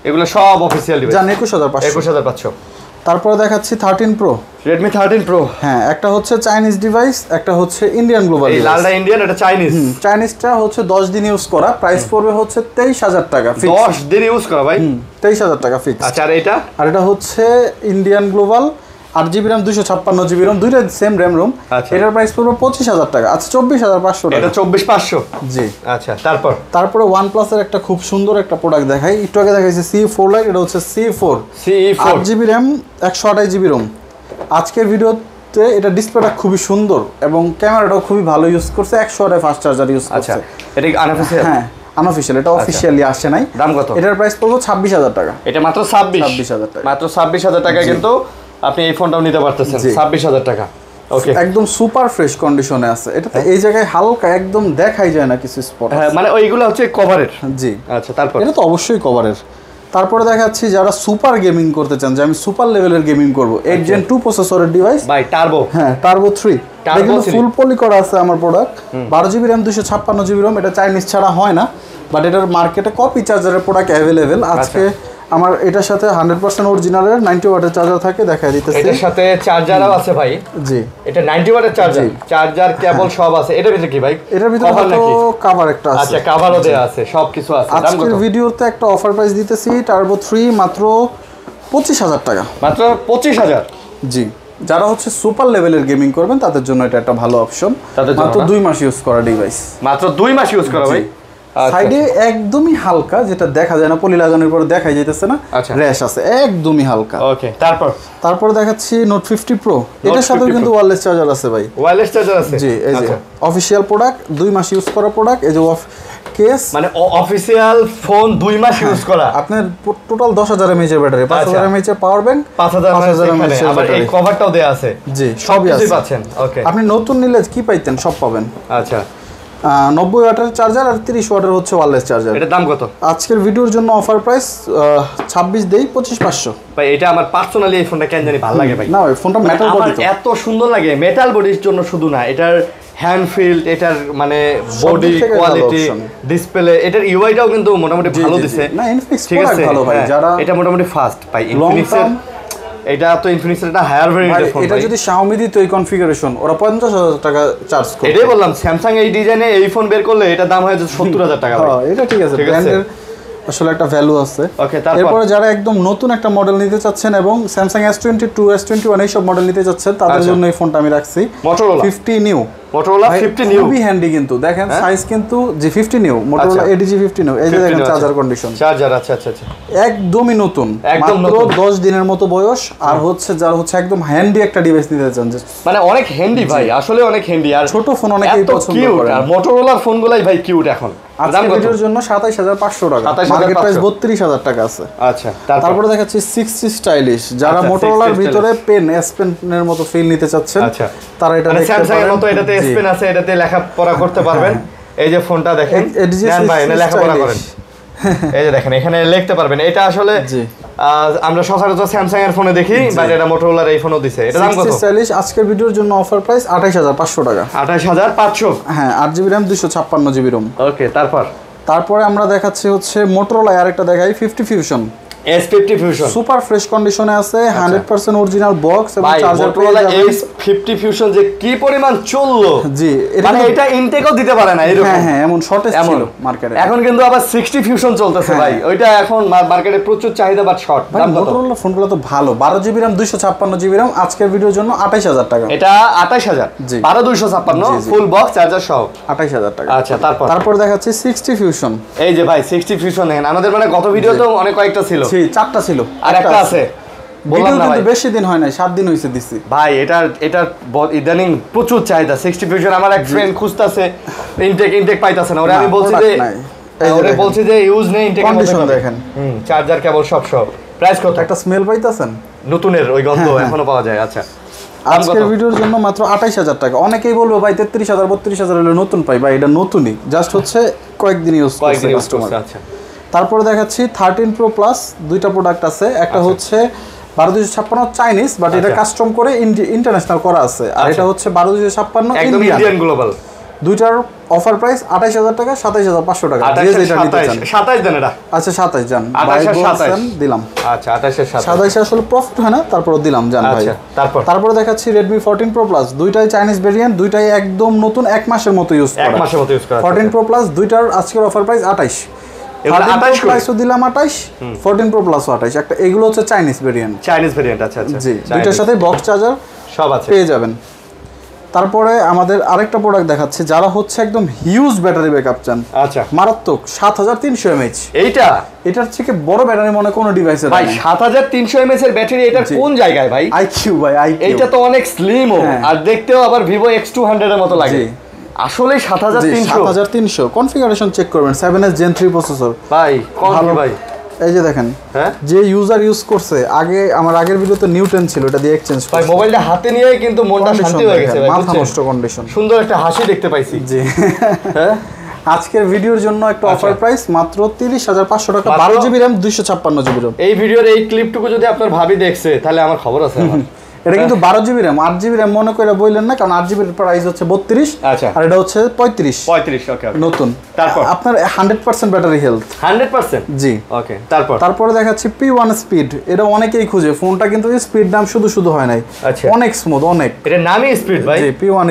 [SPEAKER 2] এগুলো সব অফিশিয়াল ডিভাইস।
[SPEAKER 1] জান 21,500।
[SPEAKER 2] 21,500।
[SPEAKER 1] তারপরে দেখাচ্ছি 13 Pro।
[SPEAKER 2] Redmi 13 Pro।
[SPEAKER 1] হ্যাঁ, একটা হচ্ছে চাইনিজ ডিভাইস, একটা হচ্ছে ইন্ডিয়ান গ্লোবাল।
[SPEAKER 2] এই লালটা ইন্ডিয়ান, এটা চাইনিজ।
[SPEAKER 1] চাইনিজটা হচ্ছে 10 দিন ইউজ করা, প্রাইস পড়বে হচ্ছে 23,000 টাকা ফিক্স।
[SPEAKER 2] 10 দিন ইউজ করা ভাই?
[SPEAKER 1] 23,000 টাকা ফিক্স।
[SPEAKER 2] আচ্ছা আর এটা
[SPEAKER 1] হচ্ছে Indian global 8GB RAM 256GB ROM, দুইটা সেম RAM ROM। এটার প্রাইস পড়বে 25,000 টাকা। আচ্ছা 24,500 টাকা।
[SPEAKER 2] এটা 24,500?
[SPEAKER 1] জি।
[SPEAKER 2] আচ্ছা তারপরে
[SPEAKER 1] OnePlus এর একটা খুব সুন্দর একটা প্রোডাক্ট দেখাই। একটু আগে দেখাইছে CE4 লাইট, এটা হচ্ছে CE4 8GB RAM 128GB ROM। আজকের ভিডিওতে এটা ডিসপ্লেটা খুবই সুন্দর এবং ক্যামেরাটাও খুবই ভালো ইউজ করছে, 100 ফাস্ট চার্জার ইউজ করছে।
[SPEAKER 2] আচ্ছা এটা কি আনঅফিশিয়াল?
[SPEAKER 1] হ্যাঁ আনঅফিশিয়াল, এটা অফিশিয়ালি আসে নাই।
[SPEAKER 2] দাম কত?
[SPEAKER 1] এটার প্রাইস পড়বে 26,000 টাকা।
[SPEAKER 2] এটা মাত্র 26,000 টাকা। মাত্র 26,000 টাকা কিন্তু আপনি এই ফোনটাও নিতে পারতেছেন 26,000 টাকা। ওকে,
[SPEAKER 1] একদম সুপার ফ্রেশ কন্ডিশনে আছে। এটাতে এই জায়গায় হালকা একদম দেখাই যায় না কিছু স্পট।
[SPEAKER 2] হ্যাঁ মানে ওইগুলো হচ্ছে কভারের।
[SPEAKER 1] জি।
[SPEAKER 2] আচ্ছা তারপর
[SPEAKER 1] এটা তো অবশ্যই কভারের। তারপরে দেখাচ্ছি যারা সুপার গেমিং করতে চান, যে আমি সুপার লেভেলের গেমিং করব, 8 Gen 2 প্রসেসরের ডিভাইস
[SPEAKER 2] ভাই, টার্বো।
[SPEAKER 1] হ্যাঁ টার্বো 3। এগুলো ফুল পলি করা আছে আমার product. 12GB RAM 256GB ROM, এটা চাইনিজ ছাড়া হয় না, বাট এটার মার্কেটে কপি চার্জারের প্রোডাক্ট অ্যাভেলেবেল। আজকে আমার এটার সাথে 100% অরিজিনালের 90 ওয়াটের চার্জার থাকে, দেখাই দিতেছি।
[SPEAKER 2] এটার সাথে চার্জারও আছে ভাই। জি, এটা 90 ওয়াটের চার্জার, চার্জার কেবল সব আছে। এটার ভিতরে কি ভাই?
[SPEAKER 1] এটার ভিতরে কভার একটা আছে।
[SPEAKER 2] আচ্ছা কভারও দেয়া আছে, সবকিছু আছে। দাম কত?
[SPEAKER 1] আজকের ভিডিওতে একটা অফার প্রাইস দিতেছি টার্বো 3 মাত্র 25,000 টাকা।
[SPEAKER 2] মাত্র 25,000?
[SPEAKER 1] জি। যারা হচ্ছে সুপার লেভেলের গেমিং করবেন তাদের জন্য এটা একটা ভালো অপশন। মাত্র 2 মাস ইউজ করা ডিভাইস।
[SPEAKER 2] মাত্র 2 মাস ইউজ করা ভাই।
[SPEAKER 1] সাইডে একদমই হালকা, যেটা দেখা যায় না, পলি লাগানোর পরে দেখাই যাইতেছে না, র্যাশ আছে, একদমই হালকা।
[SPEAKER 2] ওকে, তারপর
[SPEAKER 1] দেখাচ্ছি Note 50 Pro। এটার সাথেও কিন্তু ওয়্যারলেস চার্জার আছে ভাই।
[SPEAKER 2] ওয়্যারলেস চার্জার আছে?
[SPEAKER 1] জি, এই যে অফিশিয়াল প্রোডাক্ট, 2 মাস ইউজ করা প্রোডাক্ট। এই যে কেস,
[SPEAKER 2] মানে অফিশিয়াল ফোন 2 মাস ইউজ করা।
[SPEAKER 1] আপনার টোটাল 10,000 mAh এর ব্যাটারি, 5,000 mAh এর পাওয়ার ব্যাংক,
[SPEAKER 2] 5,000 mAh এর ব্যাটারি। এই কভারটাও দেয়া আছে?
[SPEAKER 1] জি, সবই আছে।
[SPEAKER 2] পাচ্ছেন। ওকে,
[SPEAKER 1] আপনি নতুন নিলে কি পাইতেন সব পাবেন।
[SPEAKER 2] আচ্ছা
[SPEAKER 1] 90 ওয়াটের চার্জার আর 30 ওয়াটের হচ্ছে ওয়্যারলেস চার্জার।
[SPEAKER 2] এটার দাম কত?
[SPEAKER 1] আজকের ভিডিওর জন্য অফার প্রাইস 26 দেই 25,500।
[SPEAKER 2] ভাই এটা আমার পার্সোনালি এই ফোনটা কেন জানি ভালো লাগে ভাই।
[SPEAKER 1] না ওই ফোনটা মেটাল বডি, তো
[SPEAKER 2] এত সুন্দর লাগে। মেটাল বডির জন্য শুধু না, এটার হ্যান্ড ফিল, এটার মানে বডি কোয়ালিটি, ডিসপ্লে, এটার ইউআইটাও কিন্তু মোটামুটি ভালো দিছে।
[SPEAKER 1] না ইনফিনিক্স প্রোডাক্ট ভালো ভাই, যারা
[SPEAKER 2] এটা মোটামুটি ফাস্ট ভাই। ইনফিনিক্সের এটা তো ইনফিনিক্সের একটা হায়ার ভেরিয়েন্টের ফোন।
[SPEAKER 1] এটা যদি Xiaomi দিত এই কনফিগারেশন ওরা 50,000 টাকা চার্জ করে।
[SPEAKER 2] এটাই বললাম, স্যামসাং এই ডিজাইনে এই ফোন বের করলে এটা দাম হয় 70,000 টাকা।
[SPEAKER 1] হ্যাঁ এটা ঠিক আছে, ব্র্যান্ডের আসলে একটা ভ্যালু আছে।
[SPEAKER 2] ওকে,
[SPEAKER 1] তারপরে যারা একদম নতুন একটা মডেল নিতে চাচ্ছেন এবং Samsung S22 S21 এই সব মডেল নিতে চাচ্ছেন তাদের জন্য এই ফোনটা আমি রাখছি।
[SPEAKER 2] Motorola
[SPEAKER 1] 50 new.
[SPEAKER 2] Motorola 50 নিউ
[SPEAKER 1] খুবই হ্যান্ডি কিন্তু দেখেন সাইজ কিন্তু G50 new, Motorola ADG 50 new. এই যে দেখেন চার্জার কন্ডিশন,
[SPEAKER 2] চার্জার আচ্ছা আচ্ছা আচ্ছা
[SPEAKER 1] একদমই নতুন,
[SPEAKER 2] একদম
[SPEAKER 1] মাত্র 10 দিনের মতো বয়স। আর হচ্ছে যারা হচ্ছে একদম হ্যান্ডি একটা ডিভাইস নিতে চান,
[SPEAKER 2] মানে অনেক হ্যান্ডি ভাই, আসলে অনেক হ্যান্ডি। আর
[SPEAKER 1] ছোট ফোন অনেকেই পছন্দ করে।
[SPEAKER 2] আর Motorola ফোনগুলাই ভাই কিউট এখন।
[SPEAKER 1] আজকের ভিডিওর জন্য 27,500 টাকা, মার্কেট প্রাইস 32,000 টাকা আছে।
[SPEAKER 2] আচ্ছা,
[SPEAKER 1] তারপরে দেখাচ্ছি 60 স্টাইলিশ, যারা Motorola এর ভিতরে পেন S পেন এর মতো ফিল নিতে চাচ্ছেন তারা এটা দেখতে পারেন।
[SPEAKER 2] Samsung এর মতো এটাতে S পেন আছে, এটাতে লেখাপড়া করতে পারবেন। এই যে ফোনটা দেখেন, দেন ভাই এনে লেখাপড়া করেন। এই যে দেখেন এখানে লিখতে পারবেন। এটা আসলে আমরা সচরাচর Samsung এর ফোনে দেখি, বাট এটা Motorola এর এই ফোনও দিছে। এটা দাম কত?
[SPEAKER 1] 60 আজকের ভিডিওর জন্য অফার প্রাইস 28,500 টাকা।
[SPEAKER 2] 28,500?
[SPEAKER 1] হ্যাঁ, 8GB RAM 256GB ROM।
[SPEAKER 2] ওকে,
[SPEAKER 1] তারপরে আমরা দেখাচ্ছি হচ্ছে Motorola আরেকটা দেখাই 50 Fusion।
[SPEAKER 2] S50 Fusion
[SPEAKER 1] super fresh কন্ডিশনে আছে, 100% অরিজিনাল বক্স এবং চার্জার।
[SPEAKER 2] Motorola S50 Fusion যে কি পরিমাণ চললো,
[SPEAKER 1] জি
[SPEAKER 2] মানে এটা ইনটেকও দিতে পারে না এরকম।
[SPEAKER 1] হ্যাঁ এমন শর্টেজ ছিল মার্কেটে।
[SPEAKER 2] এখন কিন্তু আবার 60 Fusion চলতেছে ভাই, ওইটা এখন মার্কেটে প্রচুর চাহিদা, বাট শর্ট। দাম কত?
[SPEAKER 1] Motorola ফোনগুলো তো ভালো, 12GB RAM 256GB ROM। আজকের ভিডিওর জন্য 28,000 টাকা।
[SPEAKER 2] এটা 28,000, 12,256 ফুল বক্স চার্জার সহ
[SPEAKER 1] 28,000 টাকা।
[SPEAKER 2] আচ্ছা, তারপর
[SPEAKER 1] দেখাচ্ছি 60 Fusion।
[SPEAKER 2] এই যে ভাই 60 Fusion দেখেন, আমাদের মানে গত ভিডিওতেও অনেক কয়েকটা ছিল।
[SPEAKER 1] জি, 4টা ছিল,
[SPEAKER 2] আর একটা আছে।
[SPEAKER 1] বললাম না ভাই, বেশি দিন হয় নাই, 7 দিন হইছে দিছি
[SPEAKER 2] ভাই। এটা ইদানিং প্রচুর চাহিদা 60 Fusion। আমার এক ফ্রেন্ড খুঁজতাছে, ইনটেক পাইতাছে না। ওরে আমি বলছি যে ইউজ নেই, ইনটেক
[SPEAKER 1] কন্ডিশন দেখেন,
[SPEAKER 2] চার্জার কেবল সব প্রাইস কত?
[SPEAKER 1] একটা স্মেল পাইতাছেন
[SPEAKER 2] নতুনের ওই গন্ধ এখনো পাওয়া যায়। আচ্ছা,
[SPEAKER 1] আজকের ভিডিওর জন্য মাত্র 28,000 টাকা। অনেকেই বলবে ভাই 33,000 32,000 হলে নতুন পাই, ভাই এটা নতুনই, জাস্ট হচ্ছে কয়েকদিন ইউজ করছে। আচ্ছা, তারপরে দেখাচ্ছি 13 Pro Plus। দুইটা প্রোডাক্ট আছে, একটা হচ্ছে 12256 চাইনিজ, বাট এটা কাস্টম করে ইন্টারন্যাশনাল করা আছে। আর এটা হচ্ছে 12256
[SPEAKER 2] একদম ইন্ডিয়ান গ্লোবাল।
[SPEAKER 1] দুইটার অফার প্রাইস 28,000 টাকা, 27,500 টাকা। যে যেটা নিতে চান
[SPEAKER 2] 27 দেন। এটা
[SPEAKER 1] আচ্ছা 27 জান,
[SPEAKER 2] 27
[SPEAKER 1] দিলাম।
[SPEAKER 2] আচ্ছা 28
[SPEAKER 1] 27 আসলে প্রফিট হয় না, তারপর দিলাম জান ভাই। তারপর দেখাচ্ছি Redmi 14 Pro Plus। দুইটাই চাইনিজ ভেরিয়েন্ট, দুইটাই একদম নতুন, 1 মাসের মতো ইউজ করা।
[SPEAKER 2] 1 মাসের মতো ইউজ করা।
[SPEAKER 1] 14 Pro Plus দুইটার আজকের অফার প্রাইস 28। 14 Pro Plus দিলাম 28, 14 Pro Plus 28। একটা এগুলো হচ্ছে চাইনিজ ভেরিয়েন্ট।
[SPEAKER 2] আচ্ছা আচ্ছা,
[SPEAKER 1] জি, দুইটার সাথে বক্স চার্জার
[SPEAKER 2] সব আছে,
[SPEAKER 1] পেয়ে যাবেন। তারপরে আমাদের আরেকটা প্রোডাক্ট দেখাচ্ছে, যারা হচ্ছে একদম হিউজ ব্যাটারি ব্যাকআপ চান।
[SPEAKER 2] আচ্ছা,
[SPEAKER 1] মারাত্মক 7300 mAh। এটার থেকে বড় ব্যাটারি মনে কোনো ডিভাইসে
[SPEAKER 2] ভাই 7300 mAh এর ব্যাটারি। এটার কোন জায়গায় ভাই?
[SPEAKER 1] IQ ভাই, IQ।
[SPEAKER 2] এটা তো অনেক স্লিম আর দেখতেও আবার Vivo X200 এর মতো লাগে। আসলে 7300
[SPEAKER 1] কনফিগারেশন চেক করবেন, 7S Gen 3 প্রসেসর
[SPEAKER 2] ভাই। ভালো ভাই,
[SPEAKER 1] এই যে দেখেন, যে ইউজার ইউজ করছে, আগে আমার আগের ভিডিওতে নিউটন ছিল, এটা দিয়ে এক্সচেঞ্জ
[SPEAKER 2] ভাই। মোবাইলটা হাতে নিয়েই কিন্তু মনটা শান্তি হয়ে গেছে ভাই,
[SPEAKER 1] মাথা নষ্ট কন্ডিশন।
[SPEAKER 2] সুন্দর একটা হাসি দেখতে পাইছি।
[SPEAKER 1] জি আজকের ভিডিওর জন্য একটা অফার প্রাইস মাত্র 30,500 টাকা, 12GB RAM 256GB ROM।
[SPEAKER 2] এই ভিডিওর এই ক্লিপটুকু যদি আপনার ভাবি দেখছে তাহলে আমার খবর আছে।
[SPEAKER 1] এটা কিন্তু 12GB RAM, 8GB RAM মনে করে বললেন না, কারণ 8GB এর প্রাইস হচ্ছে 32, আর এটা হচ্ছে 35।
[SPEAKER 2] ওকে,
[SPEAKER 1] নতুন। আপনার 100% ব্যাটারি হেলথ,
[SPEAKER 2] 100%।
[SPEAKER 1] জি,
[SPEAKER 2] ওকে। তারপরে
[SPEAKER 1] দেখাচ্ছি P1 স্পিড। এটা অনেকেই খুঁজে, ফোনটা কিন্তু স্পিড নাম শুধু হয় নাই, অনেক স্মুথ, অনেক।
[SPEAKER 2] এটা নামই স্পিড ভাই।
[SPEAKER 1] জি, P1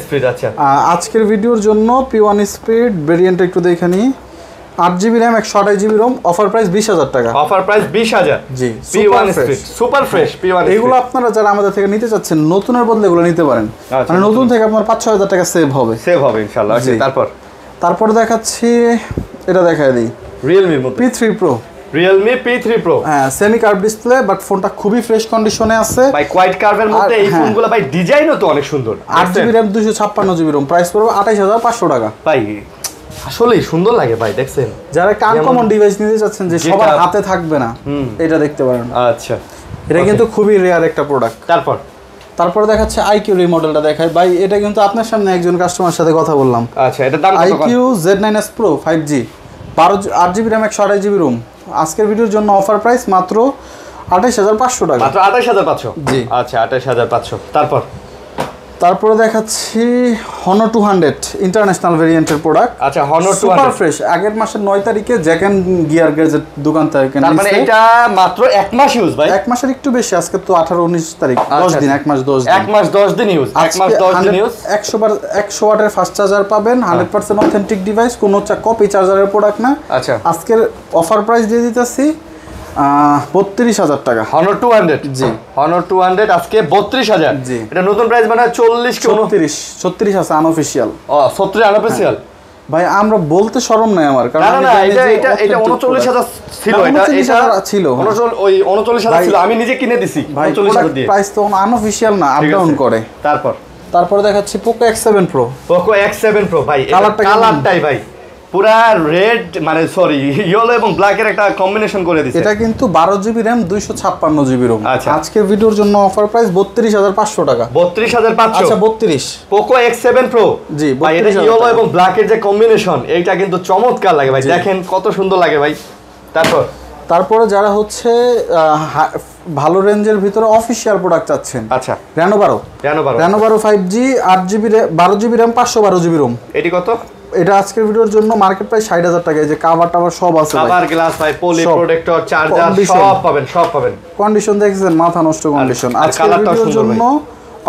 [SPEAKER 1] স্পিড।
[SPEAKER 2] আচ্ছা,
[SPEAKER 1] আজকের ভিডিওর জন্য P1 স্পিড ভেরিয়েন্ট একটু দেখে নিই। 8GB RAM 128GB ROM, offer price 20,000 টাকা।
[SPEAKER 2] Offer price 20,000।
[SPEAKER 1] জি,
[SPEAKER 2] P1 speed super fresh. P1
[SPEAKER 1] এগুলো আপনারা যারা আমাদের থেকে নিতে চাচ্ছেন, নতুনের বদলে এগুলো নিতে পারেন। মানে নতুন থেকে আপনার 5-6 টাকা সেভ হবে
[SPEAKER 2] ইনশাআল্লাহ।
[SPEAKER 1] তারপর দেখাচ্ছি, এটা দেখাই দিই,
[SPEAKER 2] Realme মধ্যে
[SPEAKER 1] P3 Pro।
[SPEAKER 2] Realme P3 Pro,
[SPEAKER 1] হ্যাঁ, সেমি কার্ভ ডিসপ্লে, বাট ফোনটা খুবই ফ্রেশ কন্ডিশনে আছে
[SPEAKER 2] ভাই। কোয়াইট কার্ভের মধ্যে এই ফোনগুলো ভাই ডিজাইনও তো অনেক সুন্দর।
[SPEAKER 1] 8GB RAM 256GB ROM, price পড়বে 28,500 টাকা।
[SPEAKER 2] ভাই আসলেই সুন্দর লাগে ভাই, দেখছেন?
[SPEAKER 1] যারা একটা আনকমন ডিভাইস নিতে চাচ্ছেন, যে সবার হাতে থাকবে না, এটা দেখতে পারেন।
[SPEAKER 2] আচ্ছা,
[SPEAKER 1] এটা কিন্তু খুবই রেয়ার একটা প্রোডাক্ট। তারপরে দেখাচ্ছে আইকিউ এই মডেলটা দেখায় ভাই, এটা কিন্তু আপনার সামনে একজন কাস্টমারের সাথে কথা বললাম।
[SPEAKER 2] আচ্ছা, এটা দাম কত?
[SPEAKER 1] IQOO Z9s Pro 5G 8GB RAM 128GB ROM। আজকের ভিডিওর জন্য অফার প্রাইস মাত্র 28500 টাকা।
[SPEAKER 2] মাত্র 28500?
[SPEAKER 1] জি।
[SPEAKER 2] আচ্ছা, 28500। তারপরে
[SPEAKER 1] দেখাচ্ছি Honor 200 ইন্টারন্যাশনাল ভেরিয়েন্টের প্রোডাক্ট।
[SPEAKER 2] আচ্ছা, Honor 200
[SPEAKER 1] সুপার ফ্রেশ, আগের মাসের 9 তারিখে জ্যাক এন্ড গিয়ার গ্যাজেট দোকান থেকে কেনা।
[SPEAKER 2] তার মানে এটা মাত্র 1 মাস ইউজ ভাই?
[SPEAKER 1] 1 মাসের একটু বেশি, আজকে তো 18-19 তারিখ, 10 দিন, 1 মাস 10 দিন।
[SPEAKER 2] 1 মাস 10 দিন ইউজ, 1 মাস 10 দিন ইউজ।
[SPEAKER 1] 100 ওয়াটের ফাস্ট চার্জার পাবেন, 100% অথেন্টিক ডিভাইস, কোনো কপি চার্জারের প্রোডাক্ট না।
[SPEAKER 2] আচ্ছা,
[SPEAKER 1] আজকের অফার প্রাইস দিয়ে দিতেছি 32000 টাকা।
[SPEAKER 2] Honor 200?
[SPEAKER 1] জি,
[SPEAKER 2] Honor 200 আজকে 32000।
[SPEAKER 1] জি,
[SPEAKER 2] এটা নতুন প্রাইস মানে 40 কি
[SPEAKER 1] 36 আছে আনঅফিশিয়াল।
[SPEAKER 2] ও 37 আনঅফিশিয়াল
[SPEAKER 1] ভাই, আমরা বলতে শরম নাই আমার, কারণ
[SPEAKER 2] না এটা 39000 ছিল। এটা
[SPEAKER 1] ছিল
[SPEAKER 2] ওই 39000 ছিল, আমি নিজে কিনে দিছি 39000 দিয়ে।
[SPEAKER 1] প্রাইস তো আনঅফিশিয়াল না, আপ ডাউন করে। তারপর দেখাচ্ছি Poco X7 Pro।
[SPEAKER 2] Poco X7 Pro ভাই, কালারটাই ভাই পুরা রেড, মানে সরি ইয়েলো এবং ব্ল্যাক এর একটা কম্বিনেশন করে দিয়েছে।
[SPEAKER 1] এটা কিন্তু 12GB RAM 256GB ROM।
[SPEAKER 2] আচ্ছা,
[SPEAKER 1] আজকের ভিডিওর জন্য অফার প্রাইস 32500 টাকা।
[SPEAKER 2] 32500?
[SPEAKER 1] আচ্ছা, 32
[SPEAKER 2] Poco X7 Pro।
[SPEAKER 1] জি,
[SPEAKER 2] ভাই এটা ইয়েলো এবং ব্ল্যাক এর যে কম্বিনেশন, এইটা কিন্তু চমৎকার লাগে ভাই, দেখেন কত সুন্দর লাগে ভাই।
[SPEAKER 1] তারপরে যারা হচ্ছে ভালো রেঞ্জের ভিতরে অফিশিয়াল প্রোডাক্ট চাচ্ছেন,
[SPEAKER 2] আচ্ছা,
[SPEAKER 1] Reno 12 5G 8GB 12GB RAM 512GB ROM।
[SPEAKER 2] এটি কত?
[SPEAKER 1] এটা আজকের ভিডিওর জন্য মার্কেট প্রাইস 60000 টাকা। এই যে কভার টাভার সব আছে,
[SPEAKER 2] কভার গ্লাস ভাই, পলি প্রোটেক্টর, চার্জার সব পাবেন।
[SPEAKER 1] কন্ডিশন দেখছেন, মাথা নষ্ট কন্ডিশন। আজকের ভিডিওর জন্য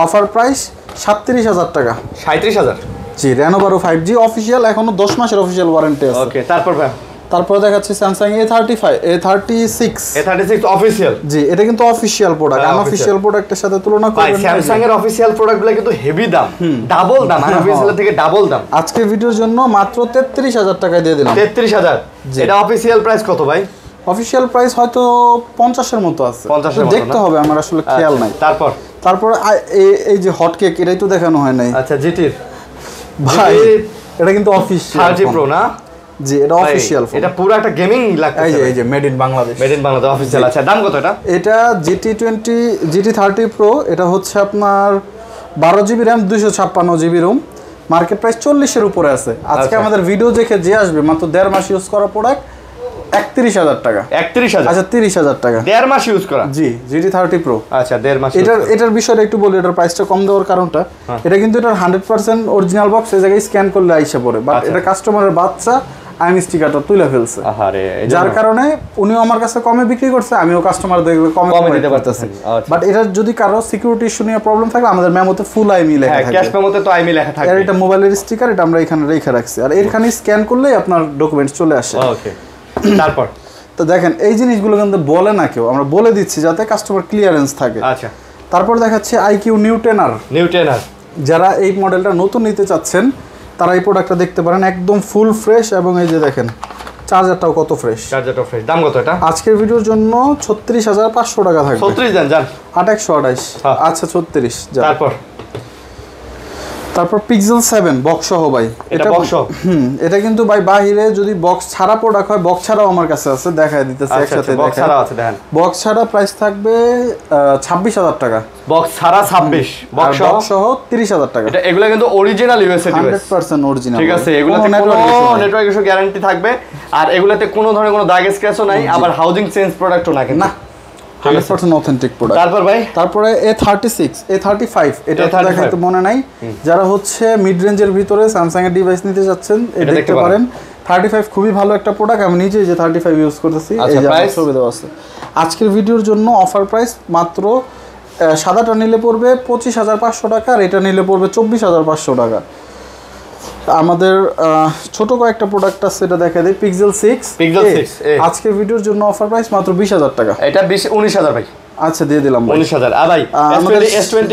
[SPEAKER 1] অফার প্রাইস 37000 টাকা।
[SPEAKER 2] 37000?
[SPEAKER 1] জি, Reno 12 5G অফিশিয়াল, এখনো 10 মাসের অফিশিয়াল ওয়ারেন্টি আছে।
[SPEAKER 2] ওকে, তারপর
[SPEAKER 1] দেখাচ্ছি Samsung A36
[SPEAKER 2] অফিশিয়াল।
[SPEAKER 1] জি, এটা কিন্তু অফিশিয়াল প্রোডাক্ট, আনঅফিশিয়াল প্রোডাক্টের সাথে তুলনা করবেন।
[SPEAKER 2] Samsung এর অফিশিয়াল প্রোডাক্টগুলো কিন্তু হেভি দাম, ডাবল দাম, আনঅফিশিয়াল থেকে ডাবল দাম।
[SPEAKER 1] আজকের ভিডিওর জন্য মাত্র 33000 টাকায় দিয়ে দিলাম।
[SPEAKER 2] 33000? এটা অফিশিয়াল প্রাইস কত ভাই?
[SPEAKER 1] অফিশিয়াল প্রাইস হয়তো 50 এর মতো আছে, দেখতে হবে, আমার আসলে খেয়াল নাই। তারপর এই যে হট কেক, এটাই তো দেখানো হয় নাই।
[SPEAKER 2] আচ্ছা, জিটির
[SPEAKER 1] ভাই, এটা কিন্তু অফিশিয়াল
[SPEAKER 2] 30 Pro না?
[SPEAKER 1] জি, এটা অফিশিয়াল ফোন।
[SPEAKER 2] এটা পুরো একটা গেমিং লাগতেছে।
[SPEAKER 1] এই যে মেড ইন বাংলাদেশ
[SPEAKER 2] অফিশিয়াল। আচ্ছা, দাম কত এটা?
[SPEAKER 1] এটা GT30 Pro, এটা হচ্ছে আপনার 12GB RAM 256GB ROM, market price 40 এর উপরে আছে। আজকে আমাদের ভিডিও দেখে যে আসবে, মাত্র 1.5 মাস ইউজ করা প্রোডাক্ট, 31000 টাকা।
[SPEAKER 2] 31000?
[SPEAKER 1] আচ্ছা, 30000 টাকা।
[SPEAKER 2] 1.5 মাস ইউজ করা?
[SPEAKER 1] জি, GT30 Pro।
[SPEAKER 2] আচ্ছা, 1.5 মাস।
[SPEAKER 1] এটার বিষয়টা একটু বলি, এটার প্রাইসটা কম দেওয়ার কারণটা, এটা কিন্তু এটার 100% অরিজিনাল বক্স, এই জায়গায় স্ক্যান করলে আইসা পড়ে, বাট এটা কাস্টমারের বাচ্চা আইএম স্টিকারটা তুলে ফেলছে, যার কারণে উনিও আমার কাছে কমে বিক্রি করছে, আমিও কাস্টমার দেখলে কমে দিতে পারতেছি। বাট এটা যদি কারো সিকিউরিটি ইস্যু নিয়ে প্রবলেম থাকে, আমাদের মেমোতে ফুল আইএমই লেখা থাকে,
[SPEAKER 2] ক্যাশ মেমোতে তো আইএমই লেখা থাকে।
[SPEAKER 1] আর এটা মোবাইলের স্টিকার, এটা আমরা এখানে রেখে রাখছি, আর এখানে স্ক্যান করলেই আপনার ডকুমেন্টস চলে আসে।
[SPEAKER 2] ওকে, তারপর
[SPEAKER 1] তো দেখেন, এই জিনিসগুলো কিন্তু বলে না কেউ, আমরা বলে দিচ্ছি যাতে কাস্টমার ক্লিয়ারেন্স থাকে।
[SPEAKER 2] আচ্ছা,
[SPEAKER 1] তারপর দেখাচ্ছে আইকিউ নিউ টেনার। যারা এই মডেলটা নতুন নিতে চাচ্ছেন, তারা এই প্রোডাক্টটা দেখতে পারেন, একদম ফুল ফ্রেশ, এবং এই যে দেখেন চার্জারটাও কত ফ্রেশ।
[SPEAKER 2] দাম কত এটা?
[SPEAKER 1] আজকের ভিডিওর জন্য 36500 টাকা থাকবে।
[SPEAKER 2] 36 দেন জান।
[SPEAKER 1] 8128। আচ্ছা, 36 যান। তারপর Pixel 7 বক্স সহ ভাই,
[SPEAKER 2] এটা বক্স সহ?
[SPEAKER 1] এটা কিন্তু ভাই বাহিরে যদি বক্স ছাড়া প্রোডাক্ট হয়, বক্স ছাড়াও আমার কাছে আছে, দেখায় দিতেছি একসাথে।
[SPEAKER 2] বক্স ছাড়া আছে, দেখেন।
[SPEAKER 1] বক্স ছাড়া প্রাইস থাকবে 26000 টাকা।
[SPEAKER 2] বক্স ছাড়া 26, বক্স
[SPEAKER 1] সহ 30000 টাকা।
[SPEAKER 2] এটা এগুলা কিন্তু অরিজিনাল ইউএসএ ডিভাইস,
[SPEAKER 1] 100% অরিজিনাল।
[SPEAKER 2] ঠিক আছে, এগুলাতে কোনো নেটওয়ার্ক ইস্যু গ্যারান্টি থাকবে, আর এগুলাতে কোনো ধরনের কোনো দাগ স্ক্র্যাচও নাই, আবার হাউজিং চেঞ্জ প্রোডাক্টও না, কিন্তু
[SPEAKER 1] 100% অথেন্টিক প্রোডাক্ট। তারপরে A35 এটা দেখাইতে মনে নাই, যারা হচ্ছে মিড রেঞ্জের ভিতরে স্যামসাং এর ডিভাইস নিতে যাচ্ছেন, এটা দেখতে পারেন। 35 খুবই ভালো একটা প্রোডাক্ট, আমি নিজে যে 35 ইউজ করতেছি, এই যে আমার ছবি দেওয়া আছে। আজকের ভিডিওর জন্য অফার প্রাইস মাত্র সাদাটা নিলে পড়বে 25500 টাকা, আর এটা নিলে পড়বে 24500 টাকা। আমাদের ছোট কয়েকটা প্রোডাক্ট আছে, এটা দেখা দেয় Pixel 6। আজকের ভিডিওর জন্য অফার প্রাইস মাত্র 20000 টাকা।
[SPEAKER 2] এটা 19000 ভাই।
[SPEAKER 1] আচ্ছা, দিয়ে দিলাম
[SPEAKER 2] 19000। ভাই
[SPEAKER 1] S20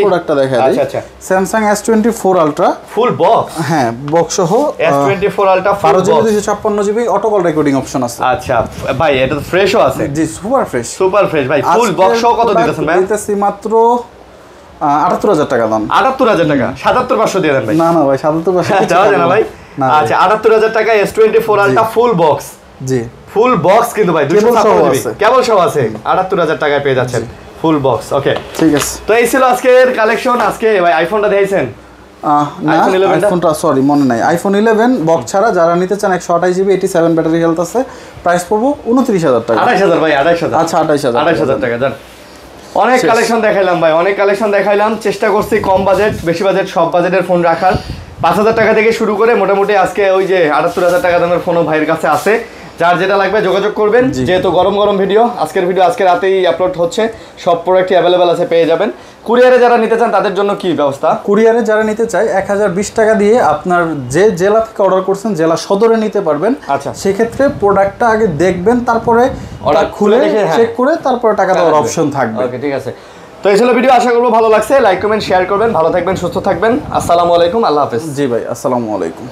[SPEAKER 1] প্রোডাক্টটা দেখা দেয়।
[SPEAKER 2] আচ্ছা,
[SPEAKER 1] Samsung S24 Ultra
[SPEAKER 2] full box.
[SPEAKER 1] হ্যাঁ, বক্স সহ
[SPEAKER 2] S24 Ultra full box,
[SPEAKER 1] 256GB auto call recording option আছে।
[SPEAKER 2] আচ্ছা ভাই, এটা তো ফ্রেশও আছে।
[SPEAKER 1] জি, সুপার ফ্রেশ
[SPEAKER 2] ভাই, ফুল বক্স সহ কত দিতেছেন ভাই?
[SPEAKER 1] দিতেছি মাত্র 78000 টাকা দাম।
[SPEAKER 2] 78000 টাকা? 77500 দিয়ে দেন ভাই।
[SPEAKER 1] না ভাই, 77500
[SPEAKER 2] যাওয়া যায় না ভাই। আচ্ছা, 78000 টাকা S24 Ultra ফুল বক্স।
[SPEAKER 1] জি,
[SPEAKER 2] ফুল বক্স কিন্তু ভাই 256GB কেবল সহ আছে, 78000 টাকায় পেয়ে যাচ্ছেন ফুল বক্স ওকে
[SPEAKER 1] ঠিক আছে।
[SPEAKER 2] তো এই ছিল আজকের কালেকশন। আজকে ভাই আইফোনটা দেখাইছেন?
[SPEAKER 1] আইফোনটা সরি মনে নাই। আইফোন 11 বক্স ছাড়া যারা নিতে চান 128 জিবি 87 ব্যাটারি হেলথ আছে, প্রাইস পড়বো 29000 টাকা।
[SPEAKER 2] 28000 ভাই 28000।
[SPEAKER 1] আচ্ছা 28000
[SPEAKER 2] টাকা জান। অনেক কালেকশন দেখাইলাম ভাই, অনেক কালেকশন দেখাইলাম। চেষ্টা করছি কম বাজেট বেশি বাজেট সব বাজেটের ফোন রাখার। 5000 টাকা থেকে শুরু করে মোটামুটি আজকে ওই যে 78000 টাকা দামের ফোনও ভাইয়ের কাছে আছে। যার যেটা লাগবে যোগাযোগ করবেন। যেহেতু গরম গরম ভিডিও, আজকের ভিডিও আজকে রাতেই আপলোড হচ্ছে, সব প্রোডাক্টই অ্যাভেলেবেল আছে, পেয়ে যাবেন। কুরিয়ারে যারা নিতে চান তাদের জন্য কি ব্যবস্থা?
[SPEAKER 1] কুরিয়ারে যারা নিতে চায় 1020 টাকা দিয়ে আপনার যে জেলা থেকে অর্ডার করছেন জেলা সদরে নিতে পারবেন।
[SPEAKER 2] আচ্ছা,
[SPEAKER 1] সেক্ষেত্রে প্রোডাক্টটা আগে দেখবেন, তারপরে
[SPEAKER 2] অর্ডার
[SPEAKER 1] খুলে চেক করে তারপরে টাকা দেওয়ার অপশন থাকবে।
[SPEAKER 2] ওকে ঠিক আছে। তো এই ছিল ভিডিও, আশা করবো ভালো লাগছে। লাইক কমেন্ট শেয়ার করবেন, ভালো থাকবেন, সুস্থ থাকবেন। আসসালামু আলাইকুম, আল্লাহ হাফেজ।
[SPEAKER 1] জি ভাই, আসসালামু আলাইকুম।